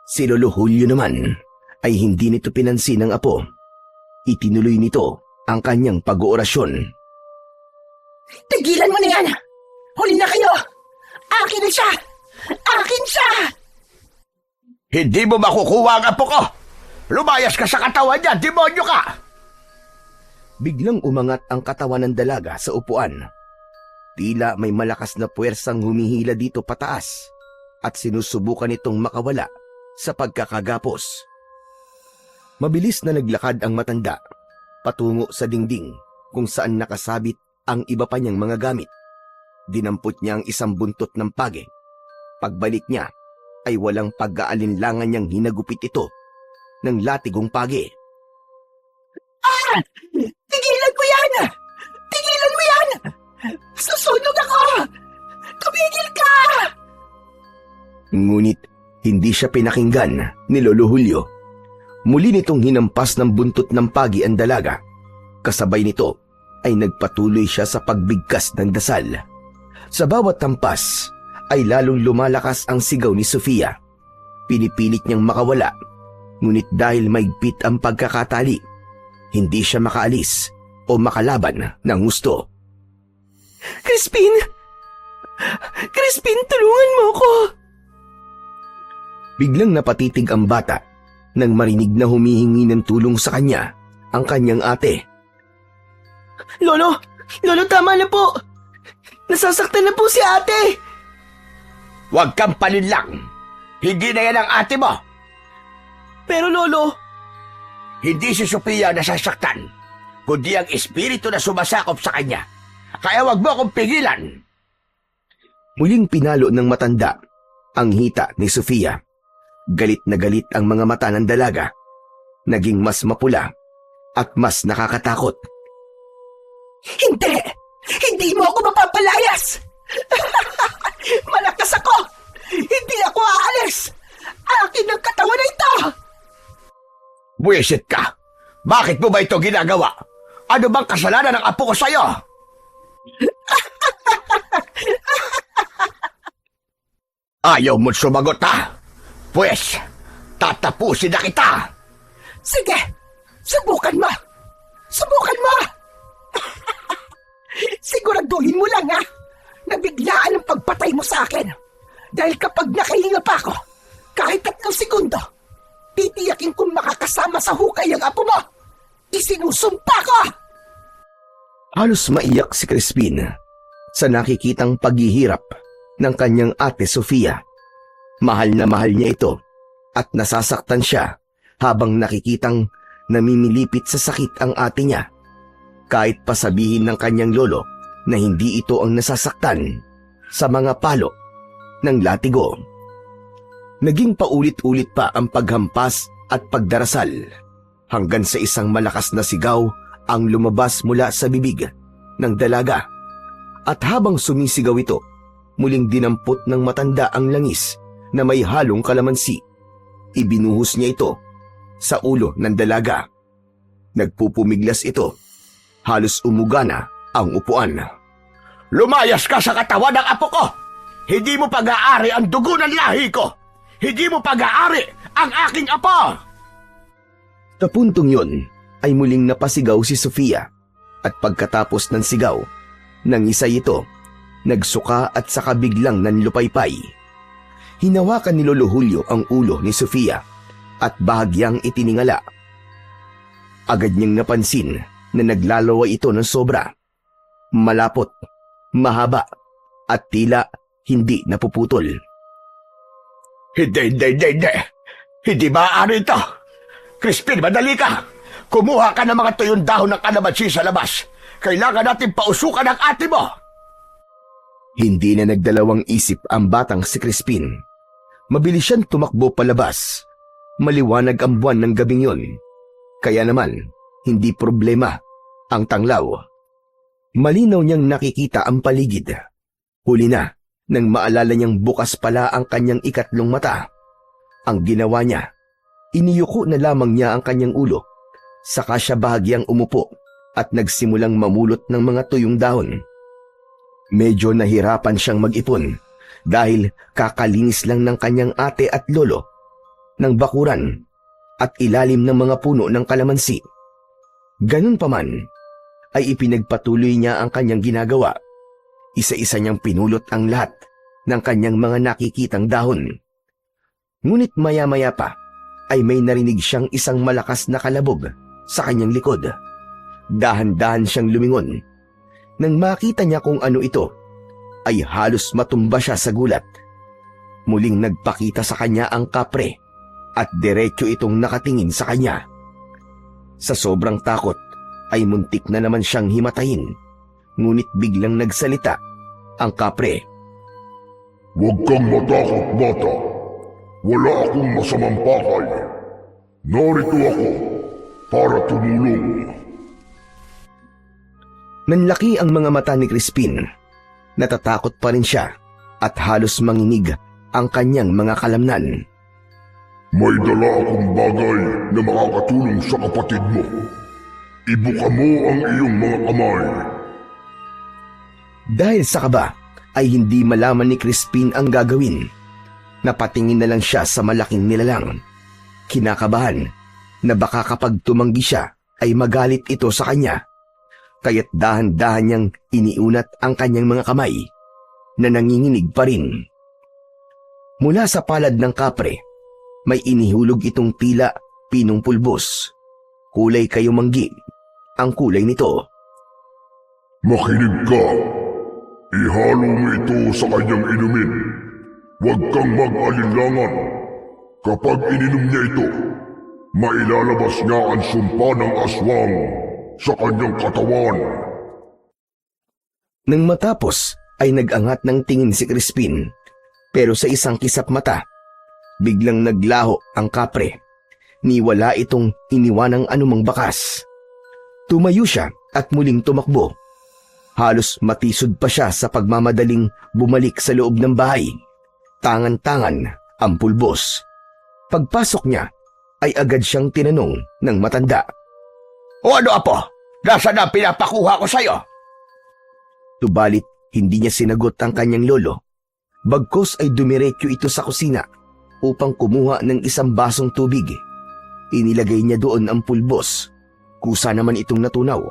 si Lolo Julio naman ay hindi nito pinansin ng apo. Itinuloy nito ang kanyang pag-oorasyon. Tigilan mo na yan! Huli na kayo! Akin na siya! Akin siya! Hindi mo makukuha ang apo ko! Lumayas ka sa katawan niya, demonyo ka! Biglang umangat ang katawan ng dalaga sa upuan. Tila may malakas na puwersang humihila dito pataas at sinusubukan itong makawala sa pagkakagapos. Mabilis na naglakad ang matanda patungo sa dingding kung saan nakasabit ang iba pa niyang mga gamit. Dinampot niya ang isang buntot ng page. Pagbalik niya ay walang pag-aalinlangan niyang hinagupit ito ng latigong page. Tigilan mo yan! Tigilan mo yan! Susunog ako! Tumigil ka! Ngunit hindi siya pinakinggan ni Lolo Julio. Muli nitong hinampas ng buntot ng pagi ang dalaga. Kasabay nito ay nagpatuloy siya sa pagbigkas ng dasal. Sa bawat tampas ay lalong lumalakas ang sigaw ni Sofia. Pinipilit niyang makawala, ngunit dahil maigpit ang pagkakatali, hindi siya makaalis o makalaban ng gusto. Crispin! Crispin, tulungan mo ko! Biglang napatitig ang bata nang marinig na humihingi ng tulong sa kanya ang kanyang ate. Lolo! Lolo, tama na po! Nasasaktan na po si ate! Huwag kang palinlang! Hindi na yan ang ate mo! Pero Lolo, Hindi si Sofia nasasaktan, kundi ang espiritu na sumasakop sa kanya. Kaya wag mo akong pigilan! Muling pinalo ng matanda ang hita ni Sofia. Galit na galit ang mga mata ng dalaga. Naging mas mapula at mas nakakatakot. hindi! Hindi mo ako mapapalayas! Malakas ako! Hindi ako aalis! Akin ang katawan na ito! Buwisit ka! Bakit mo ba ito ginagawa? Ano bang kasalanan ng apo ko sa'yo? Ayaw mo't sumagot ha? Pwes, tatapusin na kita! Sige, subukan mo! Subukan mo! Siguraduhin mo lang ha, na biglaan ang pagpatay mo sa akin. Dahil kapag nakahinga pa ako, kahit 3 segundo, titiyakin kong makakasama sa hukay ang apo mo. Isinusumpa ko! Halos maiyak si Crispin sa nakikitang paghihirap ng kanyang ate Sofia. Mahal na mahal niya ito at nasasaktan siya habang nakikitang namimilipit sa sakit ang ate niya. Kahit pasabihin ng kanyang lolo na hindi ito ang nasasaktan sa mga palo ng latigo. Naging paulit-ulit pa ang paghampas at pagdarasal hanggang sa isang malakas na sigaw ang lumabas mula sa bibig ng dalaga. At habang sumisigaw ito, muling dinampot ng matanda ang langis na may halong kalamansi. Ibinuhos niya ito sa ulo ng dalaga. Nagpupumiglas ito. Halos umuga na ang upuan. Lumayas ka sa katawan ng apo ko! Hindi mo pag-aari ang dugo ng lahi ko! Hindi mo pag-aari ang aking apo! Sa puntong yun ay muling napasigaw si Sofia at pagkatapos ng sigaw, nangisay ito, nagsuka at saka biglang nanlupaypay. Hinawakan ni Lolo Julio ang ulo ni Sofia at bahagyang itiningala. Agad niyang napansin na naglalaway ito ng sobra. Malapot, mahaba, at tila hindi napuputol. Hindi. Hindi maaari ito. Crispin, madali ka. Kumuha ka ng mga tuyong dahon ng kalamansi sa labas. Kailangan natin pausukan ang ate mo. Hindi na nagdalawang isip ang batang si Crispin. Mabilis siyang tumakbo palabas. Maliwanag ang buwan ng gabing yon. Kaya naman, hindi problema ang tanglaw. Malinaw niyang nakikita ang paligid. Huli na nang maalala niyang bukas pala ang kanyang ikatlong mata. Ang ginawa niya, iniyuko na lamang niya ang kanyang ulo. Saka siya bahagyang umupo at nagsimulang mamulot ng mga tuyong dahon. Medyo nahirapan siyang mag-ipon dahil kakalinis lang ng kanyang ate at lolo ng bakuran at ilalim ng mga puno ng kalamansi. Ganun pa man, ay ipinagpatuloy niya ang kanyang ginagawa. Isa-isa niyang pinulot ang lahat ng kanyang mga nakikitang dahon. Ngunit maya-maya pa ay may narinig siyang isang malakas na kalabog sa kanyang likod. Dahan-dahan siyang lumingon. Nang makita niya kung ano ito, ay halos matumba siya sa gulat. Muling nagpakita sa kanya ang kapre at diretso itong nakatingin sa kanya. Sa sobrang takot ay muntik na naman siyang himatayin, ngunit biglang nagsalita ang kapre. Huwag kang matakot, bata. Wala akong masamang pakay. Narito ako para tumulong. Nanlaki ang mga mata ni Crispin. Natatakot pa rin siya at halos manginig ang kanyang mga kalamnan. May dala akong bagay na makakatulong sa kapatid mo. Ibuka mo ang iyong mga kamay. Dahil sa kaba, ay hindi malaman ni Crispin ang gagawin. Napatingin na lang siya sa malaking nilalang. Kinakabahan na baka kapag tumanggi siya ay magalit ito sa kanya. Kaya't dahan-dahan niyang iniunat ang kanyang mga kamay na nanginginig pa rin. Mula sa palad ng kapre, may inihulog itong tila pinong pulbos. Kulay kayumanggi ang kulay nito. Makinig ka. Ihalo mo ito sa kanyang inumin. Huwag kang mag-alinlangan. Kapag ininom niya ito, mailalabas niya ang sumpa ng aswang sa kanyang katawan. Nang matapos ay nag-angat ng tingin si Crispin, pero sa isang kisap mata, biglang naglaho ang kapre. Niwala itong iniwanang anumang bakas. Tumayo siya at muling tumakbo. Halos matisod pa siya sa pagmamadaling bumalik sa loob ng bahay. Tangan-tangan ang pulbos. Pagpasok niya, ay agad siyang tinanong ng matanda. O ano, Apo? Nasaan na ang pinapakuha ko sa'yo? Tubalit, hindi niya sinagot ang kanyang lolo. Bagkus ay dumiretso ito sa kusina upang kumuha ng isang basong tubig. Inilagay niya doon ang pulbos. Kusa naman itong natunaw.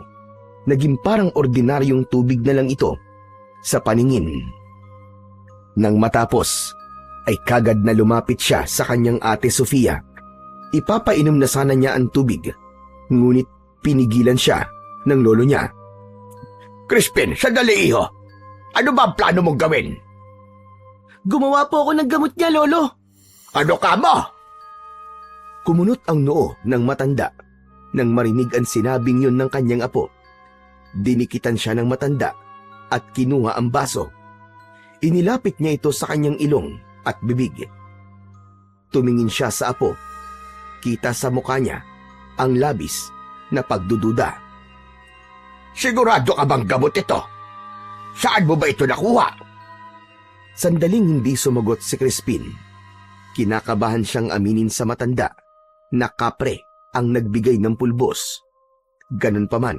Naging parang ordinaryong tubig na lang ito sa paningin. Nang matapos, ay kagad na lumapit siya sa kanyang ate Sofia. Ipapainom na sana niya ang tubig, ngunit pinigilan siya ng lolo niya. Crispin, sandali iho. Ano ba ang plano mong gawin? Gumawa po ako ng gamot niya, Lolo. Ano ka mo? Kumunot ang noo ng matanda nang marinig ang sinabing yun ng kanyang apo. Dinikitan siya ng matanda at kinuha ang baso. Inilapit niya ito sa kanyang ilong at bibig. Tumingin siya sa apo. Kita sa mukha niya ang labis na pagdududa. Sigurado ka bang gamot ito? Saan mo ba ito nakuha? Sandaling hindi sumagot si Crispin. Kinakabahan siyang aminin sa matanda na kapre ang nagbigay ng pulbos. Ganun pa man,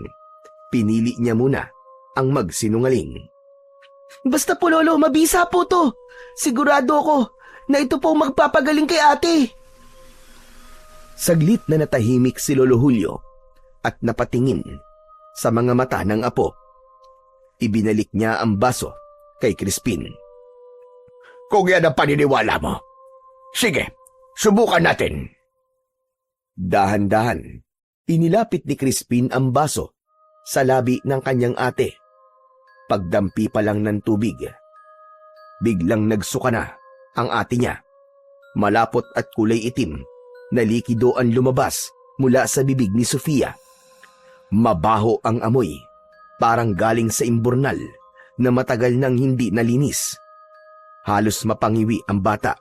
pinili niya muna ang magsinungaling. Basta po, Lolo, mabisa po to. Sigurado ako na ito po magpapagaling kay ate. Saglit na natahimik si Lolo Julio at napatingin sa mga mata ng apo. Ibinalik niya ang baso kay Crispin. Kung yan ang paniniwala mo, sige, subukan natin. Dahan-dahan, inilapit ni Crispin ang baso sa labi ng kanyang ate. Pagdampi pa lang ng tubig, biglang nagsuka na ang ate niya. Malapot at kulay itim na likido ang lumabas mula sa bibig ni Sofia. Mabaho ang amoy, parang galing sa imburnal na matagal nang hindi nalinis. Halos mapangiwi ang bata.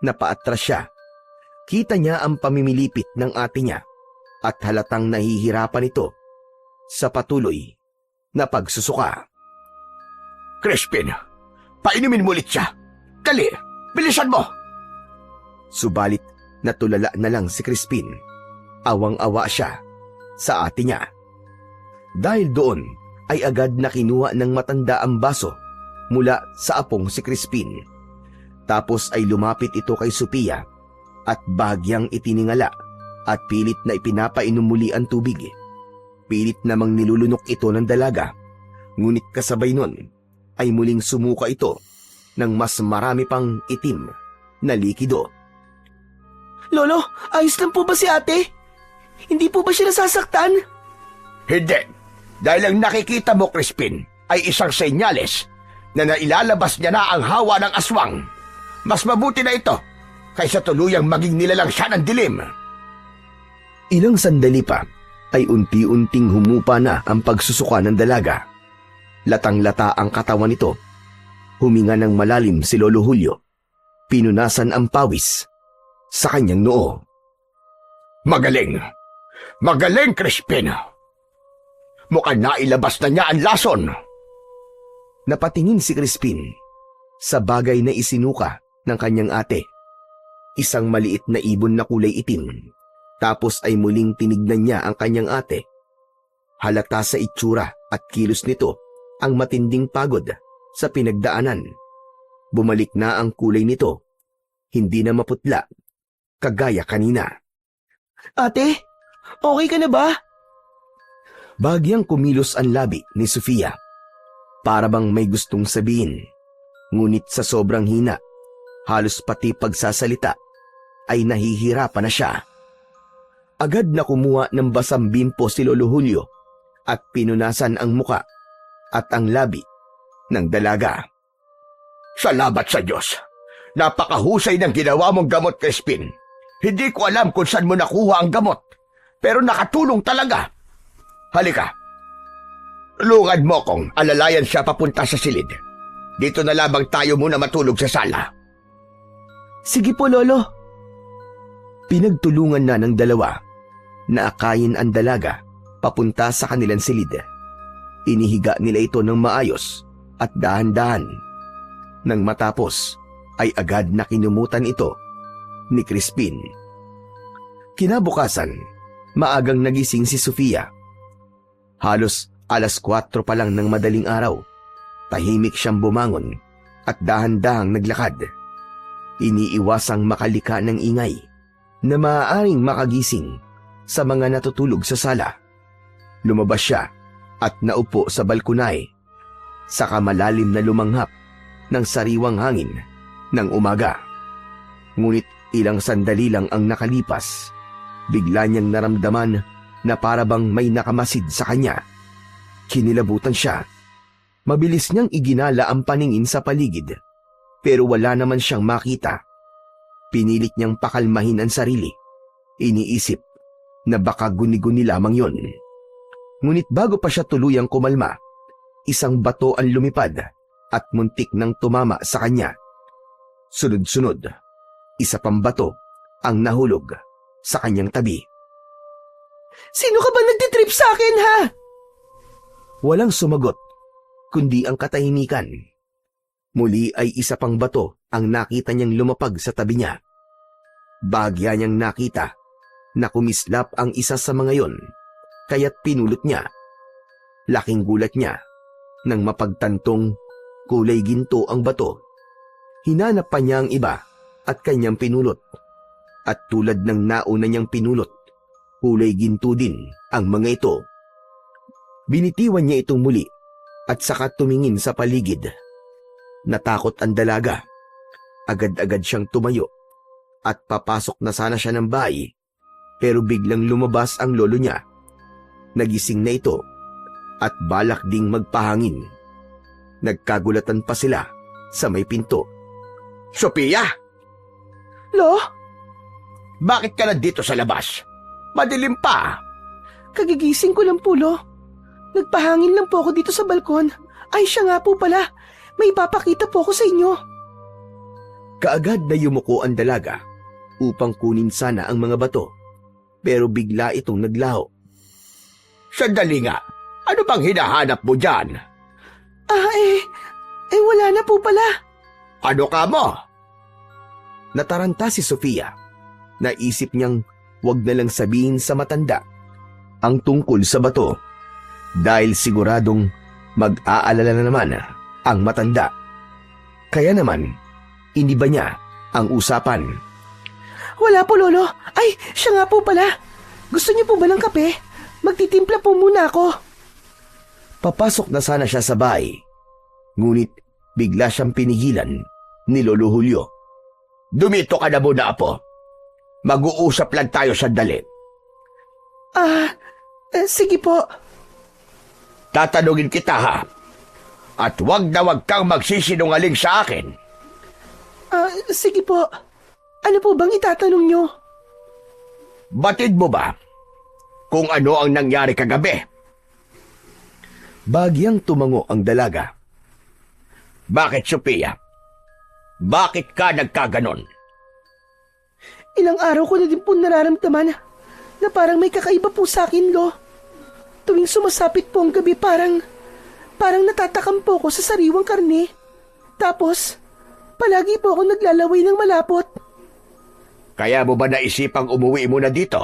Napaatras siya. Kita niya ang pamimilipit ng ate niya at halatang nahihirapan ito sa patuloy na pagsusuka. Crispin, painumin mo ulit siya. Dali, bilisan mo. Subalit natulala na lang si Crispin. Awang-awa siya sa ate niya. Dahil doon ay agad na kinuha ng matanda ang baso mula sa apong si Crispin. Tapos ay lumapit ito kay Sophia at bahagyang itiningala at pilit na ipinapainom muli ang tubig. Pilit namang nilulunok ito ng dalaga, ngunit kasabay nun ay muling sumuka ito ng mas marami pang itim na likido. Lolo, ayos lang po ba si ate? Hindi po ba siya nasasaktan? Hindi. Dahil ang nakikita mo, Crispin, ay isang senyales na nailalabas niya na ang hawa ng aswang. Mas mabuti na ito kaysa tuluyang maging nilalang siya ng dilim. Ilang sandali pa ay unti-unting humupa na ang pagsusuka ng dalaga. Latang-lata ang katawan nito. Huminga ng malalim si Lolo Julio. Pinunasan ang pawis sa kanyang noo. Magaling! Magaling, Crispin! Mukhang nailabas na niya ang lason. Napatingin si Crispin sa bagay na isinuka ng kanyang ate. Isang maliit na ibon na kulay itim. Tapos ay muling tinignan niya ang kanyang ate. Halata sa itsura at kilos nito ang matinding pagod sa pinagdaanan. Bumalik na ang kulay nito. Hindi na maputla, kagaya kanina. Ate, okay ka na ba? Bagyang kumilos ang labi ni Sofia. Para bang may gustong sabihin. Ngunit sa sobrang hina, halos pati pagsasalita, ay nahihirapan na siya. Agad na kumuha ng basang bimpo si Lolo Julio at pinunasan ang muka at ang labi ng dalaga. Salamat sa Diyos. Napakahusay ng ginawa mong gamot, Crispin. Hindi ko alam kung saan mo nakuha ang gamot, pero nakatulong talaga. Halika. Tulungan mo kong alalayan siya papunta sa silid. Dito na lamang tayo muna matulog sa sala. Sige po, Lolo. Pinagtulungan na ng dalawa na akayin ang dalaga papunta sa kanilang silid. Inihiga nila ito ng maayos at dahan-dahan. Nang matapos, ay agad na kinumutan ito ni Crispin. Kinabukasan, maagang nagising si Sofia. Halos 4:00 pa lang ng madaling araw, tahimik siyang bumangon at dahan-dahang naglakad. Iniiwasang makalika ng ingay na maaaring makagising sa mga natutulog sa sala. Lumabas siya at naupo sa balkonay, saka malalim na lumanghap ng sariwang hangin ng umaga. Ngunit ilang sandali lang ang nakalipas, bigla niyang naramdaman na parabang may nakamasid sa kanya. Kinilabutan siya. Mabilis niyang iginala ang paningin sa paligid, pero wala naman siyang makita. Pinilit niyang pakalmahin ang sarili. Iniisip na baka guni-guni lamang yon. Ngunit bago pa siya tuluyang kumalma, isang bato ang lumipad at muntik nang tumama sa kanya. Sunod-sunod, isa pang bato ang nahulog sa kanyang tabi. Sino ka ba nagtitrip sa akin, ha? Walang sumagot, kundi ang katahimikan. Muli ay isa pang bato ang nakita niyang lumapag sa tabi niya. Bahagya niyang nakita na kumislap ang isa sa mga yon, kaya't pinulot niya. Laking gulat niya nang mapagtantong kulay ginto ang bato. Hinanap pa niya ang iba at kanyang pinulot. At tulad ng nauna niyang pinulot, kulay ginto din ang mga ito. Binitiwan niya itong muli at saka tumingin sa paligid. Natakot ang dalaga. Agad-agad siyang tumayo at papasok na sana siya ng bahay, pero biglang lumabas ang lolo niya. Nagising na ito at balak ding magpahangin. Nagkagulatan pa sila sa may pinto. Sophia, Lo, bakit ka nandito sa labas? Madilim pa. kagigising ko lang po, Lo. Nagpahangin lang po ako dito sa balkon. Ay, siya nga po pala. May ipapakita po ako sa inyo. Kaagad na yumuko ang dalaga upang kunin sana ang mga bato, pero bigla itong naglaho. Sandali nga, ano bang hinahanap mo dyan? Wala na po pala. Ano ka mo? Nataranta si Sofia. Naisip niyang wag na lang sabihin sa matanda ang tungkol sa bato, dahil siguradong mag-aalala na naman ang matanda. Kaya naman, iniba niya ang usapan. Wala po, Lolo. Ay, siya nga po pala. Gusto niyo po ba ng kape? Magtitimpla po muna ako. Papasok na sana siya sa bahay, ngunit bigla siyang pinigilan ni Lolo Julio. Dumito ka na muna, Apo. Mag-uusap lang tayo sandali. Sige po. Tatanungin kita, ha? At wag kang magsisinungaling sa akin. Sige po. Ano po bang itatanong niyo? Batid mo ba kung ano ang nangyari kagabi? Bagyang tumango ang dalaga. Bakit, Sophia? Bakit ka nagkaganon? Ilang araw ko na din po nararamdaman na parang may kakaiba po sa akin, Lo. Tuwing sumasapit po ang gabi, parang natatakam po ako sa sariwang karne. Tapos, palagi po ako naglalaway ng malapot. Kaya mo ba naisipang umuwi muna dito?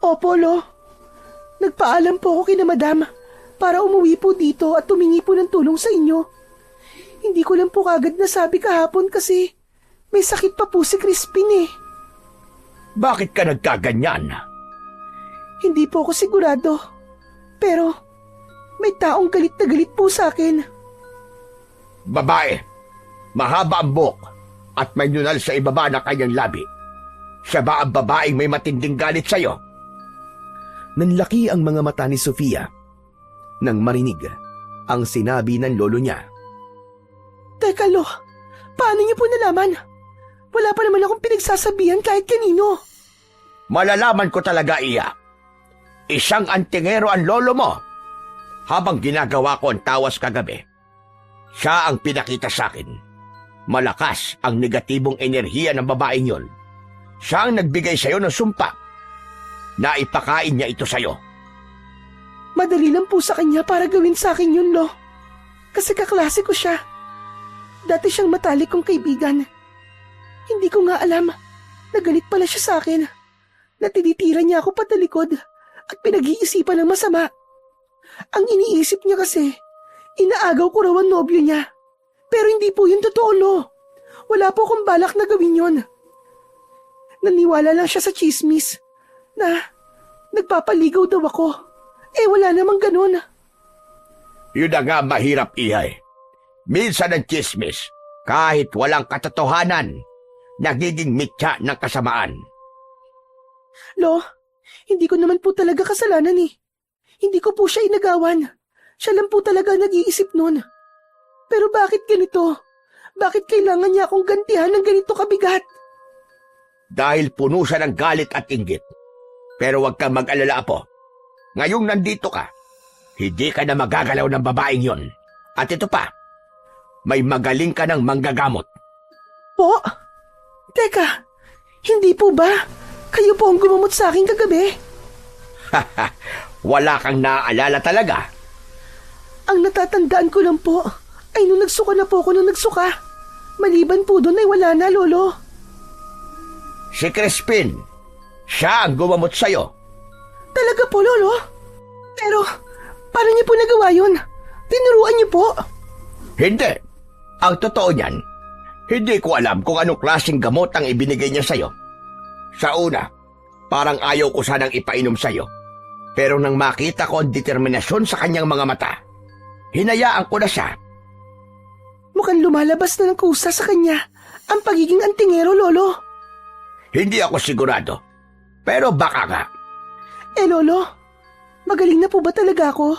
Opo, Lo. Nagpaalam po ako kina Madam para umuwi po dito at tumingi po ng tulong sa inyo. Hindi ko lang po kagad nasabi kahapon kasi may sakit pa po si Crispin eh. Bakit ka nagkaganyan? Hindi po ako sigurado. Pero may taong galit na galit po sa akin. Babae, mahaba ang buhok at may nunal sa ibaba ng kanyang labi. Siya ba ang babaeng may matinding galit sa'yo? Nanlaki ang mga mata ni Sofia nang marinig ang sinabi ng lolo niya. Teka, Lo. Paano niyo po nalaman? Wala pa naman akong pinagsasabihan kahit kanino. Malalaman ko talaga, iya. Isang antingero ang lolo mo. Habang ginagawa ko ang tawas kagabi, siya ang pinakita sa akin. Malakas ang negatibong enerhiya ng babaeng yon. Siya ang nagbigay sa'yo ng sumpa. Naipakain niya ito sa'yo. Madali lang po sa kanya para gawin sa akin yun, Lo. Kasi kaklase ko siya. Dati siyang matalik kong kaibigan. Hindi ko nga alam na galit pala siya sa akin. Natinitira niya ako patalikod at pinag-iisipan ng masama. Ang iniisip niya kasi, inaagaw ko raw ang nobyo niya. Pero hindi po yun totoo, Lo. Wala po akong balak na gawin yun. Naniwala lang siya sa chismis na nagpapaligaw daw ako. Wala namang ganun. Yun na nga mahirap, Ihay. Minsan ang chismis, kahit walang katotohanan, nagiging mitya ng kasamaan. Lo, hindi ko naman po talaga kasalanan eh. Hindi ko po siya inagawan. Siya lang po talaga nag-iisip nun. Pero bakit ganito? Bakit kailangan niya akong gantihan ng ganito kabigat? Dahil puno siya ng galit at inggit. Pero huwag kang mag-alala, Apo. Ngayong nandito ka, hindi ka na magagalaw ng babaeng yon. At ito pa, may magaling ka ng manggagamot. Po? Teka, hindi po ba? Kayo po ang gumamot sa akin kagabi. Wala kang naaalala talaga. Ang natatandaan ko lang po ay nung nagsuka na po ako nung nagsuka. Maliban po doon ay wala na, Lolo. Si Crispin, siya ang gumamot sa'yo. Talaga po, Lolo? Pero, paano niyo po nagawa yun? Tinuruan niyo po? Hindi. Ang totoo niyan, hindi ko alam kung anong klaseng gamot ang ibinigay niya sa'yo. Sa una, parang ayaw ko sanang ipainom sa'yo. Pero nang makita ko ang determinasyon sa kanyang mga mata, hinayaan ko na siya. Mukhang lumalabas na ng kusa sa kanya ang pagiging antingero, Lolo. Hindi ako sigurado, pero baka nga. Lolo, magaling na po ba talaga ako?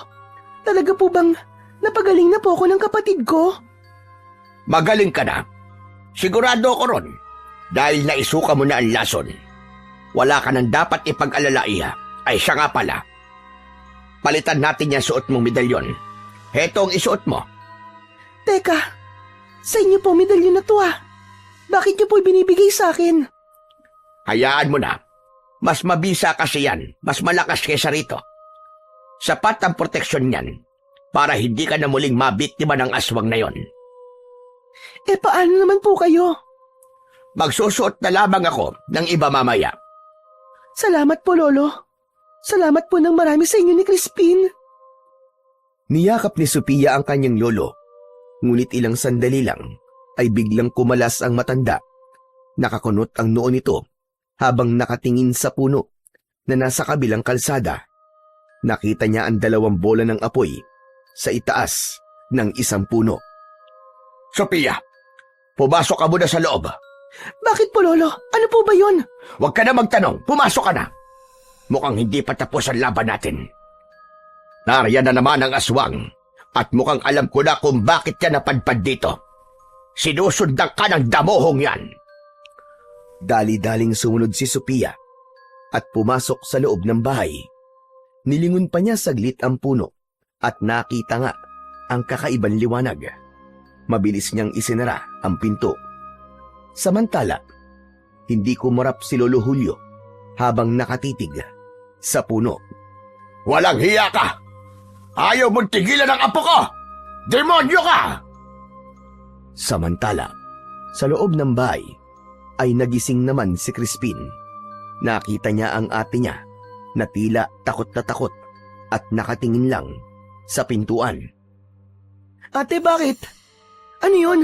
Talaga po bang napagaling na po ako ng kapatid ko? Magaling ka na. Sigurado ako ron. Dahil naisuka mo na ang lason. Wala ka nang dapat ipag-alala, Iha. Ay siya nga pala. Palitan natin yung suot mong medalyon. Heto ang isuot mo. Teka, sa inyo po medalyon na to ah. Bakit niyo po ibinibigay sa akin? Hayaan mo na. Mas mabisa kasi yan. Mas malakas kaysa rito. Sapat ang proteksyon niyan para hindi ka na muling mabiktima ng aswang na yon. Paano naman po kayo? Magsusuot na lamang ako ng iba mamaya. Salamat po, Lolo. Salamat po ng marami sa inyo ni Crispin. Niyakap ni Sophia ang kanyang lolo. Ngunit ilang sandali lang ay biglang kumalas ang matanda. Nakakunot ang noo nito habang nakatingin sa puno na nasa kabilang kalsada. Nakita niya ang 2 bola ng apoy sa itaas ng isang puno. Sophia, pumasok ka muna sa loob. Bakit po, Lolo? Ano po ba yun? Huwag ka na magtanong, pumasok ka na. Mukhang hindi pa tapos ang laban natin. Nariyan na naman ang aswang at mukhang alam ko na kung bakit ka napadpad dito. Sinusundan ka ng damuhong yan. Dali-daling sumunod si Sophia at pumasok sa loob ng bahay. Nilingon pa niya saglit ang puno at nakita nga ang kakaibang liwanag. Mabilis niyang isinara ang pinto. Samantala, hindi kumarap si Lolo Julio habang nakatitig sa puno. Walang hiya ka! Ayaw mong tigilan ang apo ko! Demonyo ka! Samantala, sa loob ng bahay ay nagising naman si Crispin. Nakita niya ang ate niya na tila takot na takot at nakatingin lang sa pintuan. Ate, bakit? Ano yun?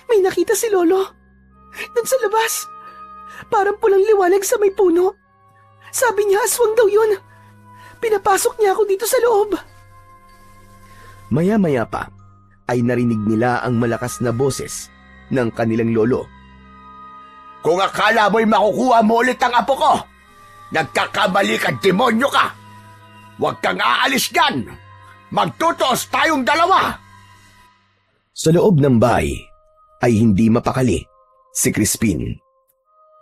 May nakita si Lolo. Doon sa labas. Parang pulang liwanag sa may puno. Sabi niya aswang daw yun. Pinapasok niya ako dito sa loob. Maya-maya pa ay narinig nila ang malakas na boses ng kanilang lolo. Kung akala mo'y makukuha mo ulit ang apo ko, nagkakamali ka, demonyo ka! Huwag kang aalis dyan! Magtutos tayong dalawa! Sa loob ng bahay ay hindi mapakali si Crispin.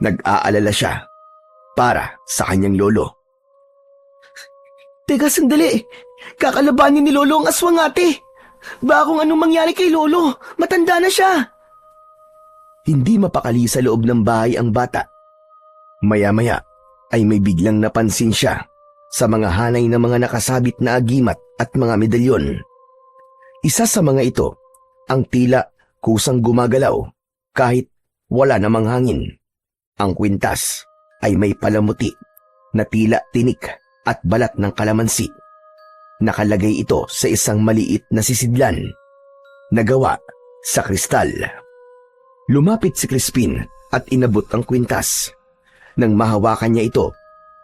Nag-aalala siya para sa kanyang lolo. Teka, sandali. Kakalabanin ni Lolo ang aswang, ate. Ba kung anong mangyari kay Lolo? Matanda na siya. Hindi mapakali sa loob ng bahay ang bata. Maya-maya ay may biglang napansin siya sa mga hanay ng mga nakasabit na agimat at mga medalyon. Isa sa mga ito ang tila kusang gumagalaw kahit wala namang hangin. Ang kwintas ay may palamuti na tila tinik at balat ng kalamansi. Nakalagay ito sa isang maliit na sisidlan na gawa sa kristal. Lumapit si Crispin at inabot ang kwintas. Nang mahawakan niya ito,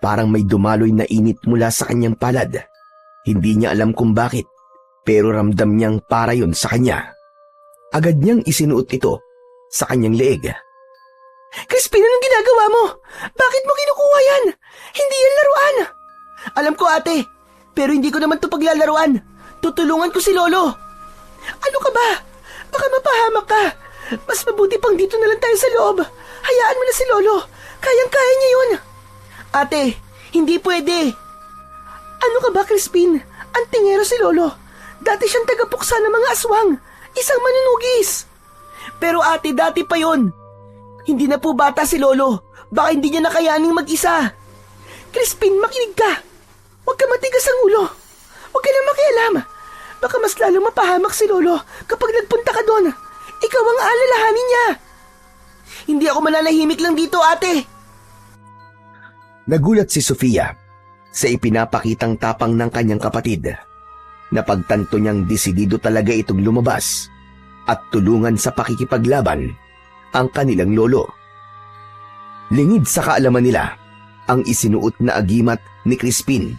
parang may dumaloy na init mula sa kanyang palad. Hindi niya alam kung bakit, pero ramdam niyang para yun sa kanya. Agad niyang isinuot ito sa kanyang leeg. Crispin, anong ginagawa mo? Bakit mo kinukuha yan? Hindi yan laruan. Alam ko, ate, pero hindi ko naman ito paglalaruan. Tutulungan ko si Lolo. Ano ka ba? Baka mapahamak ka. Mas mabuti pang dito na lang tayo sa loob. Hayaan mo na si Lolo. Kayang-kaya niya yun. Ate, hindi pwede. Ano ka ba, Crispin? Antingero si Lolo. Dati siyang tagapuksa ng mga aswang. Isang manunugis. Pero ate, dati pa yon. Hindi na po bata si Lolo. Baka hindi niya nakayaning mag-isa. Crispin, makinig ka. Huwag ka matigas ang ulo. Huwag ka na makialam. Baka mas lalo mapahamak si Lolo kapag nagpunta ka doon. Ikaw ang aalalahanin niya. Hindi ako mananahimik lang dito, ate. Nagulat si Sofia sa ipinapakitang tapang ng kanyang kapatid. Napagtanto niyang desidido talaga itong lumabas at tulungan sa pakikipaglaban ang kanilang lolo. Lingid sa kaalaman nila, ang isinuot na agimat ni Crispin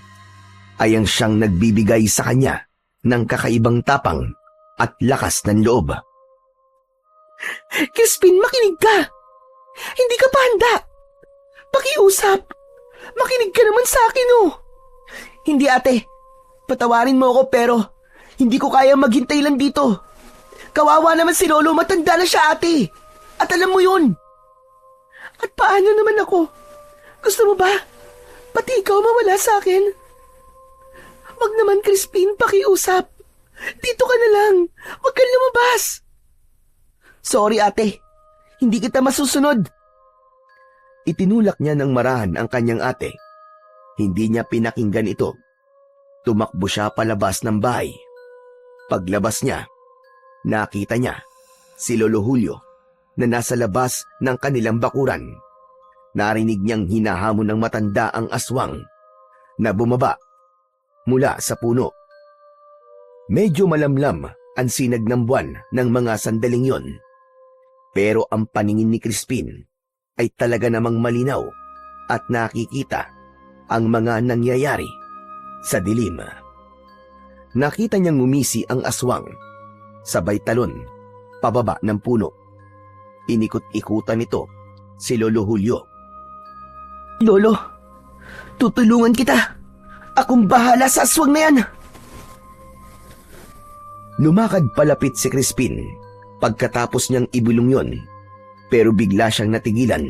ay ang siyang nagbibigay sa kanya ng kakaibang tapang at lakas ng loob. Crispin, makinig ka. Hindi ka pa handa. Pakiusap. Makinig ka naman sa akin, oh. Hindi, ate. Patawarin mo ako pero hindi ko kaya maghintay lang dito. Kawawa naman si Lolo, matanda na siya, ate. At alam mo yun. At paano naman ako? Gusto mo ba? Pati ikaw mawala sa akin? Wag naman, Crispin, pakiusap. Dito ka na lang. Wag kang lumabas. Sorry, ate. Hindi kita masusunod. Itinulak niya ng marahan ang kanyang ate. Hindi niya pinakinggan ito. Tumakbo siya palabas ng bahay. Paglabas niya, nakita niya si Lolo Julio na nasa labas ng kanilang bakuran. Narinig niyang hinahamon ng matanda ang aswang na bumaba mula sa puno. Medyo malamlam ang sinag ng buwan ng mga sandaling yon. Pero ang paningin ni Crispin ay talaga namang malinaw at nakikita ang mga nangyayari sa dilim. Nakita niyang ngumisi ang aswang, sabay talon, pababa ng puno. Inikot-ikutan nito si Lolo Julio. Lolo, tutulungan kita. Akong bahala sa aswang na yan. Lumakad palapit si Crispin pagkatapos niyang ibulong yon, pero bigla siyang natigilan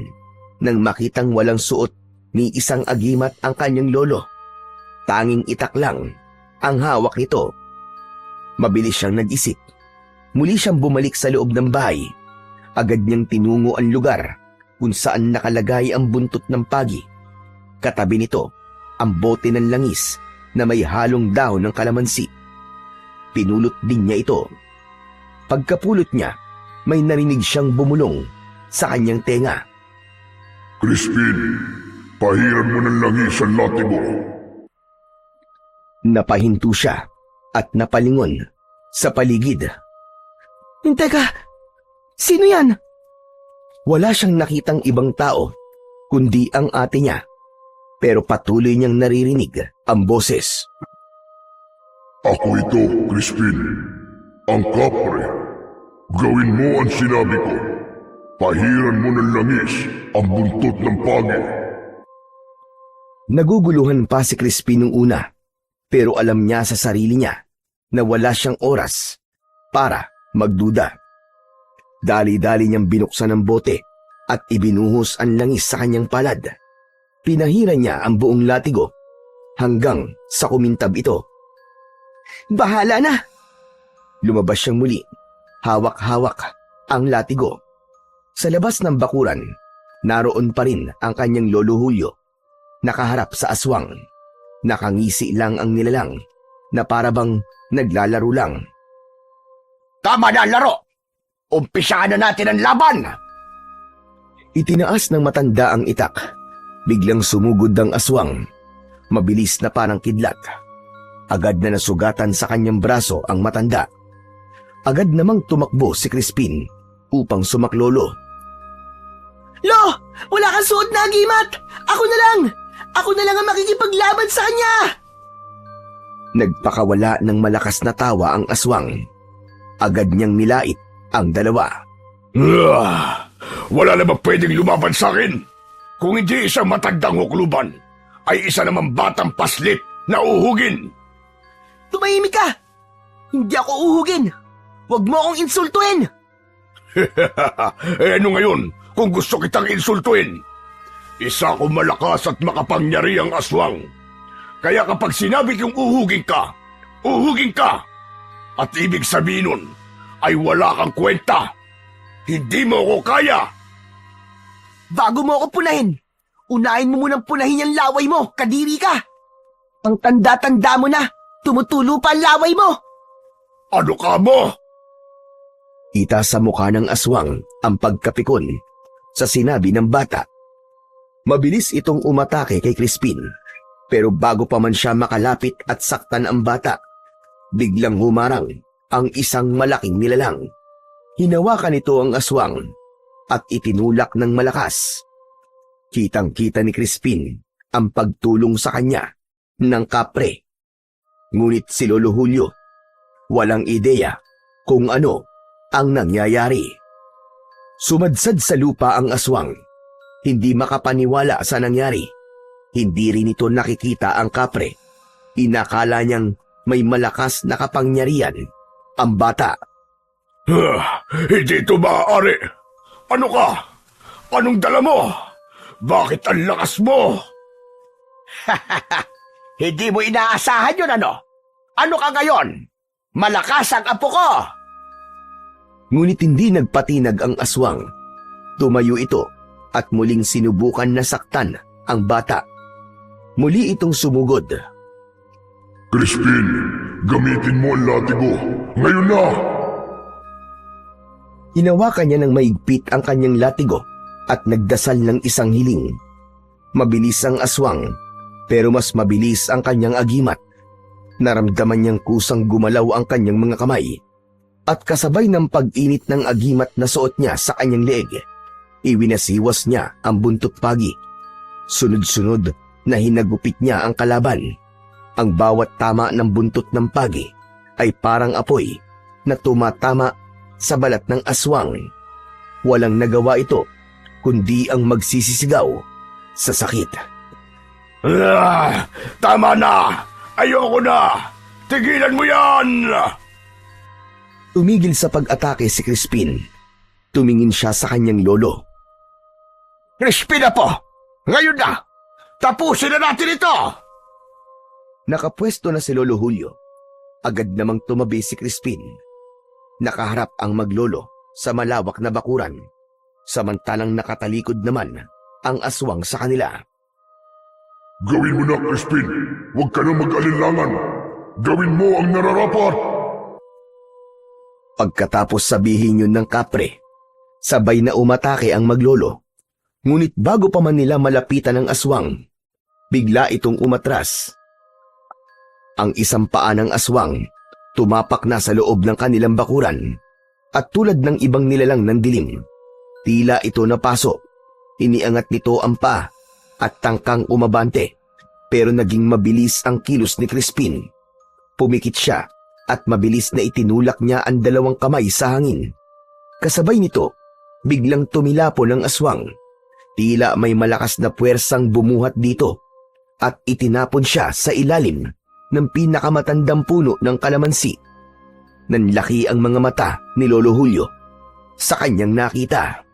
nang makitang walang suot ni isang agimat ang kanyang lolo. Tanging itak lang ang hawak nito. Mabilis siyang nag-isip. Muli siyang bumalik sa loob ng bahay. Agad niyang tinungo ang lugar kung saan nakalagay ang buntot ng pagi. Katabi nito ang bote ng langis na may halong dahon ng kalamansi. Pinulot din niya ito. Pagkapulot niya, may narinig siyang bumulong sa kanyang tenga. Crispin, pahiran mo ng langis ang lati mo. Napahinto siya at napalingon sa paligid. Teka, sino yan? Wala siyang nakitang ibang tao kundi ang ate niya, pero patuloy niyang naririnig ang boses. Ako ito, Crispin. Ang kapre. Gawin mo ang sinabi ko. Pahiran mo ng langis ang buntot ng pagi. Naguguluhan pa si Crispin nung una, pero alam niya sa sarili niya na wala siyang oras para magduda. Dali-dali niyang binuksan ang bote at ibinuhos ang langis sa kanyang palad. Pinahiran niya ang buong latigo hanggang sa kumintab ito. Bahala na. Lumabas siyang muli, hawak-hawak ang latigo. Sa labas ng bakuran, naroon pa rin ang kanyang Lolo Julio, nakaharap sa aswang. Nakangisi lang ang nilalang na parabang naglalaro lang. Tama na ang laro! Umpisahan na natin ang laban! Itinaas ng matanda ang itak. Biglang sumugod ang aswang. Mabilis na parang kidlat. Agad na nasugatan sa kanyang braso ang matanda. Agad namang tumakbo si Crispin upang sumaklolo. Lo! Wala kang suot na agimat! Ako na lang! Ako na lang ang makikipaglaban sa kanya! Nagpakawala ng malakas na tawa ang aswang. Agad niyang nilait ang dalawa. Wala namang pwedeng lumaban sa akin. Kung hindi isang matandang hukluban, ay isa namang batang paslit na uhugin. Tumahimik ka! Hindi ako uhugin! Huwag mo akong insultuin! Ano ngayon kung gusto kitang insultuin? Isa akong malakas at makapangyarihang aswang. Kaya kapag sinabi kong uhugin ka, uhugin ka. At ibig sabihin nun ay wala kang kwenta. Hindi mo ako kaya. Bago mo ako punahin, unahin mo munang punahin yung laway mo, kadiri ka! Ang tanda-tanda mo na, tumutulo pa ang laway mo! Ano ka mo? Ita sa mukha ng aswang ang pagkapikon sa sinabi ng bata. Mabilis itong umatake kay Crispin, pero bago pa man siya makalapit at saktan ang bata, biglang humarang ang isang malaking nilalang. Hinawakan nito ang aswang at itinulak ng malakas. Kitang-kita ni Crispin ang pagtulong sa kanya ng kapre. Ngunit si Lolo Julio, walang ideya kung ano ang nangyayari. Sumadsad sa lupa ang aswang. Hindi makapaniwala sa nangyari. Hindi rin ito nakikita ang kapre. Inakala niyang may malakas na kapangyarihan ang bata. Hindi ito maaari. Ano ka? Anong dala mo? Bakit ang lakas mo? Hindi mo inaasahan yun, ano? Ano ka ngayon? Malakas ang apo ko! Ngunit hindi nagpatinag ang aswang. Tumayo ito at muling sinubukan na saktan ang bata. Muli itong sumugod. Crispin, gamitin mo ang latigo. Ngayon na! Hinawakan niya ng maigpit ang kanyang latigo at nagdasal ng isang hiling. Mabilis ang aswang, pero mas mabilis ang kanyang agimat. Naramdaman niyang kusang gumalaw ang kanyang mga kamay. At kasabay ng pag-init ng agimat na suot niya sa kanyang leeg, iwinasiwas niya ang buntot pagi. Sunod-sunod na hinagupit niya ang kalaban. Ang bawat tama ng buntot ng pagi ay parang apoy na tumatama sa balat ng aswang. Walang nagawa ito kundi ang magsisisigaw sa sakit. Tama na! Ayoko na! Tigilan mo yan! Tumigil sa pag-atake si Crispin. Tumingin siya sa kanyang lolo. Crispin na po! Ngayon na! Tapusin na natin ito! Nakapwesto na si Lolo Julio. Agad namang tumabi si Crispin. Nakaharap ang maglolo sa malawak na bakuran, samantalang nakatalikod naman ang aswang sa kanila. Gawin mo na, Crispin! Huwag ka na mag-alinlangan! Gawin mo ang nararapat! Pagkatapos sabihin yun ng kapre, sabay na umatake ang maglolo. Ngunit bago pa man nila malapitan ang aswang, bigla itong umatras. Ang isang paa ng aswang tumapak na sa loob ng kanilang bakuran at tulad ng ibang nilalang ng dilim, tila ito napaso. Iniangat nito ang paa at tangkang umabante, pero naging mabilis ang kilos ni Crispin. Pumikit siya at mabilis na itinulak niya ang dalawang kamay sa hangin. Kasabay nito, biglang tumilapon ang aswang. Tila may malakas na puwersang bumuhat dito at itinapon siya sa ilalim ng pinakamatandang puno ng kalamansi. Nanlaki ang mga mata ni Lolo Julio sa kanyang nakita.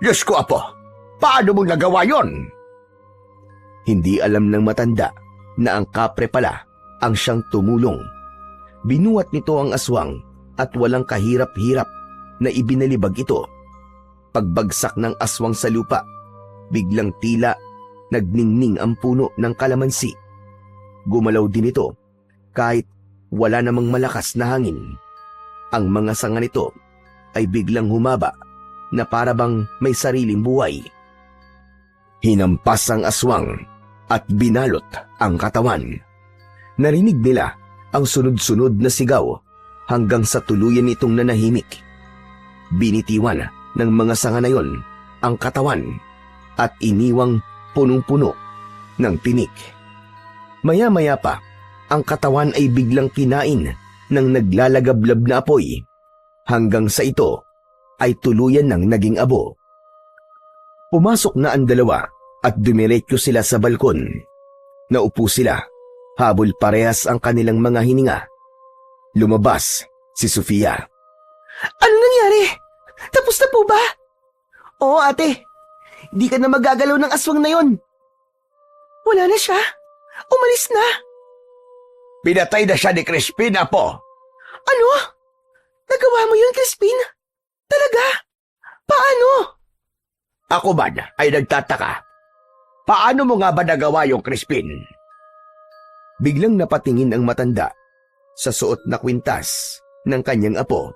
Diyos ko, apo! Paano mong nagawa yon? Hindi alam ng matanda na ang kapre pala ang siyang tumulong. Binuhat nito ang aswang at walang kahirap-hirap na ibinalibag ito. Pagbagsak ng aswang sa lupa, biglang tila nagningning ang puno ng kalamansi. Gumalaw din ito kahit wala namang malakas na hangin. Ang mga sanga nito ay biglang humaba na parabang may sariling buhay. Hinampas ang aswang at binalot ang katawan. Narinig nila ang sunod-sunod na sigaw hanggang sa tuluyan itong nanahimik. Binitiwan ng mga sanga na yon ang katawan at iniwang punong-puno ng tinik. Maya-maya pa, ang katawan ay biglang kinain ng naglalagablab na apoy hanggang sa ito ay tuluyan ng naging abo. Pumasok na ang dalawa at dumiretso sila sa balkon. Naupo sila, habol parehas ang kanilang mga hininga. Lumabas si Sofia. Ano nangyari? Tapos na po ba? Oo, ate. Di ka na magagalaw ng aswang na yon. Wala na siya. Umalis na. Pinatay na siya ni Crispin, Apo. Ano? Nagawa mo yun, Crispin? Talaga? Paano? Ako man ay nagtataka. Paano mo nga ba nagawa yung Crispin? Biglang napatingin ang matanda sa suot na kwintas ng kanyang apo.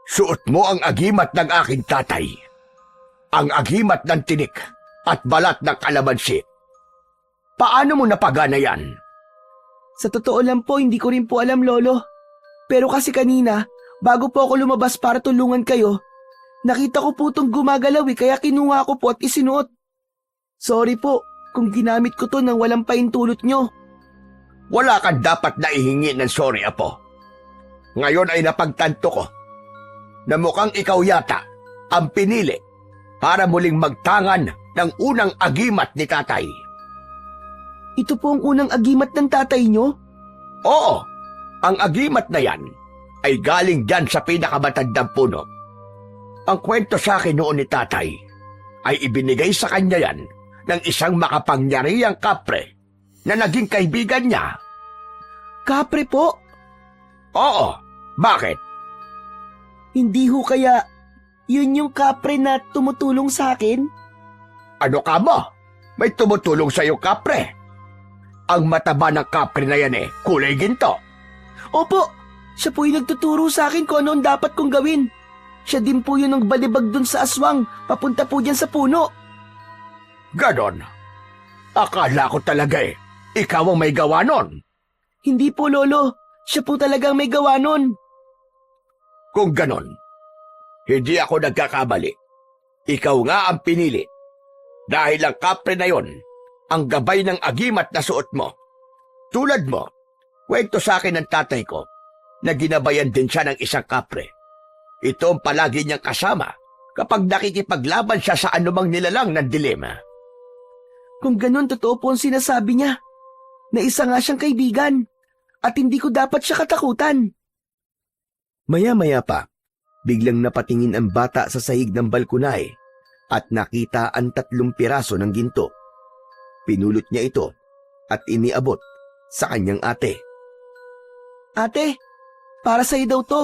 Suot mo ang agimat ng aking tatay. Ang agimat ng tinik at balat ng kalamansi. Paano mo napagana yan? Sa totoo lang po, hindi ko rin po alam, Lolo. Pero kasi kanina, bago po ako lumabas para tulungan kayo, nakita ko po itong gumagalaw kaya kinuha ko po at isinuot. Sorry po kung ginamit ko to nang walang paintulot nyo. Wala kang dapat na ihingi ng sorry, Apo. Ngayon ay napagtanto ko na mukhang ikaw yata ang pinili para muling magtangan ng unang agimat ni tatay. Ito po ang unang agimat ng tatay nyo? Oo, ang agimat na yan ay galing dyan sa pinakamatandang puno. Ang kwento sa akin noon ni tatay ay ibinigay sa kanya yan ng isang makapangyarihang kapre na naging kaibigan niya. Kapre po? Oo, bakit? Hindi ho kaya yun yung kapre na tumutulong sa akin? Ano ka mo? May tumutulong sa iyo kapre. Ang mataba ng kapre na yan kulay ginto. Opo, siya po yung nagtuturo sa akin kung ano ang dapat kong gawin. Siya din po yung nagbalibag dun sa aswang, papunta po dyan sa puno. Ganon. Akala ko talaga ikaw ang may gawa nun. Hindi po, Lolo. Siya po talagang may gawa nun. Kung ganon, hindi ako nagkakamali. Ikaw nga ang pinili. Dahil ang kapre na yon, ang gabay ng agimat na suot mo. Tulad mo, kwento sa akin ng tatay ko na ginabayan din siya ng isang kapre. Ito ang palagi niyang kasama kapag nakikipaglaban siya sa anumang nilalang ng dilema. Kung ganun, totoo po ang sinasabi niya, na isa nga siyang kaibigan at hindi ko dapat siya katakutan. Maya-maya pa, biglang napatingin ang bata sa sahig ng balkonahe at nakita ang 3 piraso ng ginto. Pinulot niya ito at iniabot sa kanyang ate. Ate, para sa'yo daw to.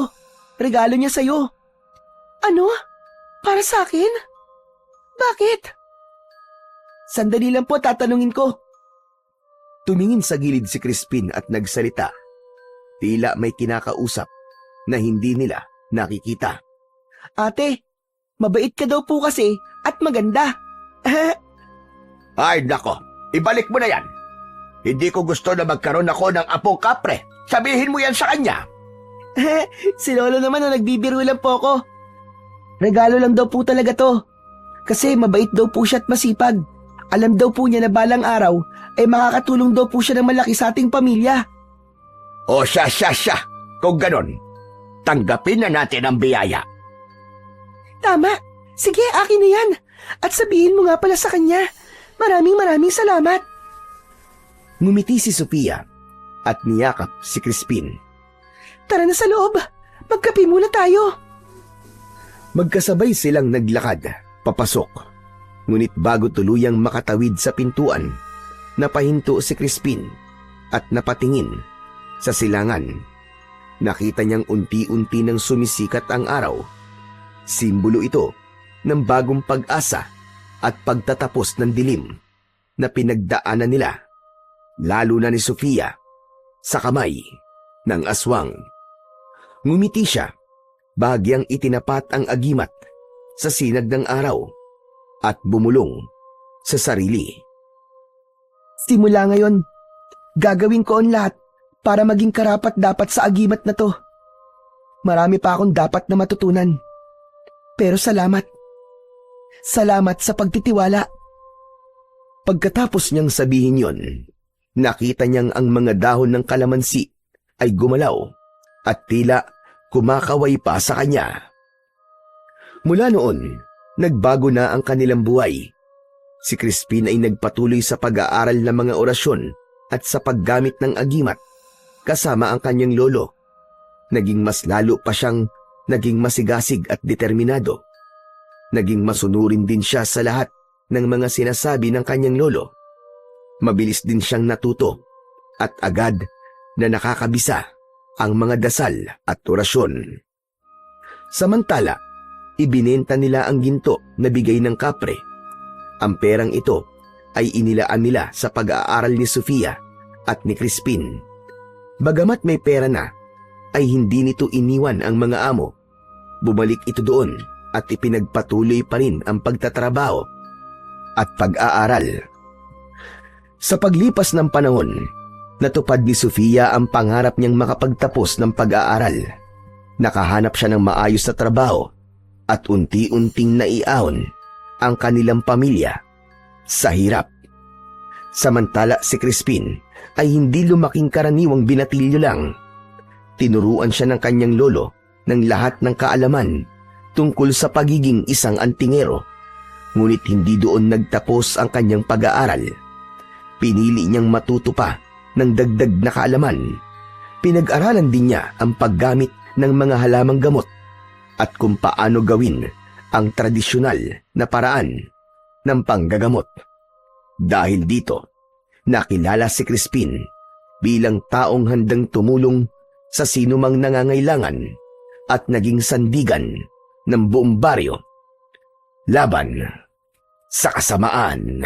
Regalo niya sa'yo. Ano? Para sa akin? Bakit? Sandali lang po, tatanungin ko. Tumingin sa gilid si Crispin at nagsalita. Tila may kinakausap na hindi nila nakikita. Ate, mabait ka daw po kasi at maganda. Ay nako, ibalik mo na yan. Hindi ko gusto na magkaroon ako ng apong kapre. Sabihin mo yan sa kanya. Si Lolo naman na nagbibiro lang po ako. Regalo lang daw po talaga to. Kasi mabait daw po siya at masipag. Alam daw po niya na balang araw ay makakatulong daw po siya ng malaki sa ating pamilya. O siya. Kung ganon, tanggapin na natin ang biyaya. Tama. Sige, akin na yan. At sabihin mo nga pala sa kanya. Maraming salamat. Ngumiti si Sofia at niyakap si Crispin. Tara na sa loob. Magkape muna tayo. Magkasabay silang naglakad, papasok. Ngunit bago tuluyang makatawid sa pintuan, napahinto si Crispin at napatingin sa silangan. Nakita niyang unti-unti nang sumisikat ang araw. Simbolo ito ng bagong pag-asa at pagtatapos ng dilim na pinagdaanan nila, lalo na ni Sofia, sa kamay ng aswang. Ngumiti siya bahagyang itinapat ang agimat sa sinag ng araw at bumulong sa sarili. Simula ngayon, gagawin ko ang lahat para maging karapat-dapat sa agimat na to. Marami pa akong dapat na matutunan. Pero salamat. Salamat sa pagtitiwala. Pagkatapos niyang sabihin yon, nakita niyang ang mga dahon ng kalamansi ay gumalaw at tila kumakaway pa sa kanya. Mula noon, nagbago na ang kanilang buhay. Si Crispin ay nagpatuloy sa pag-aaral ng mga orasyon at sa paggamit ng agimat kasama ang kanyang lolo. Naging mas lalo pa siyang naging masigasig at determinado. Naging masunurin din siya sa lahat ng mga sinasabi ng kanyang lolo. Mabilis din siyang natuto at agad na nakakabisa ang mga dasal at orasyon. Samantala, ibinenta nila ang ginto na bigay ng kapre. Ang perang ito ay inilaan nila sa pag-aaral ni Sofia at ni Crispin. Bagamat may pera na, ay hindi nito iniwan ang mga amo. Bumalik ito doon at ipinagpatuloy pa rin ang pagtatrabaho at pag-aaral. Sa paglipas ng panahon, natupad ni Sofia ang pangarap niyang makapagtapos ng pag-aaral. Nakahanap siya ng maayos na trabaho at unti-unting naiahon ang kanilang pamilya sa hirap. Samantala si Crispin ay hindi lumaking karaniwang binatilyo lang. Tinuruan siya ng kanyang lolo ng lahat ng kaalaman tungkol sa pagiging isang antingero. Ngunit hindi doon nagtapos ang kanyang pag-aaral. Pinili niyang matuto pa ng dagdag na kaalaman. Pinag-aralan din niya ang paggamit ng mga halamang gamot at kung paano gawin ang tradisyonal na paraan ng panggagamot. Dahil dito, nakilala si Crispin bilang taong handang tumulong sa sinumang nangangailangan at naging sandigan ng buong baryo laban sa kasamaan.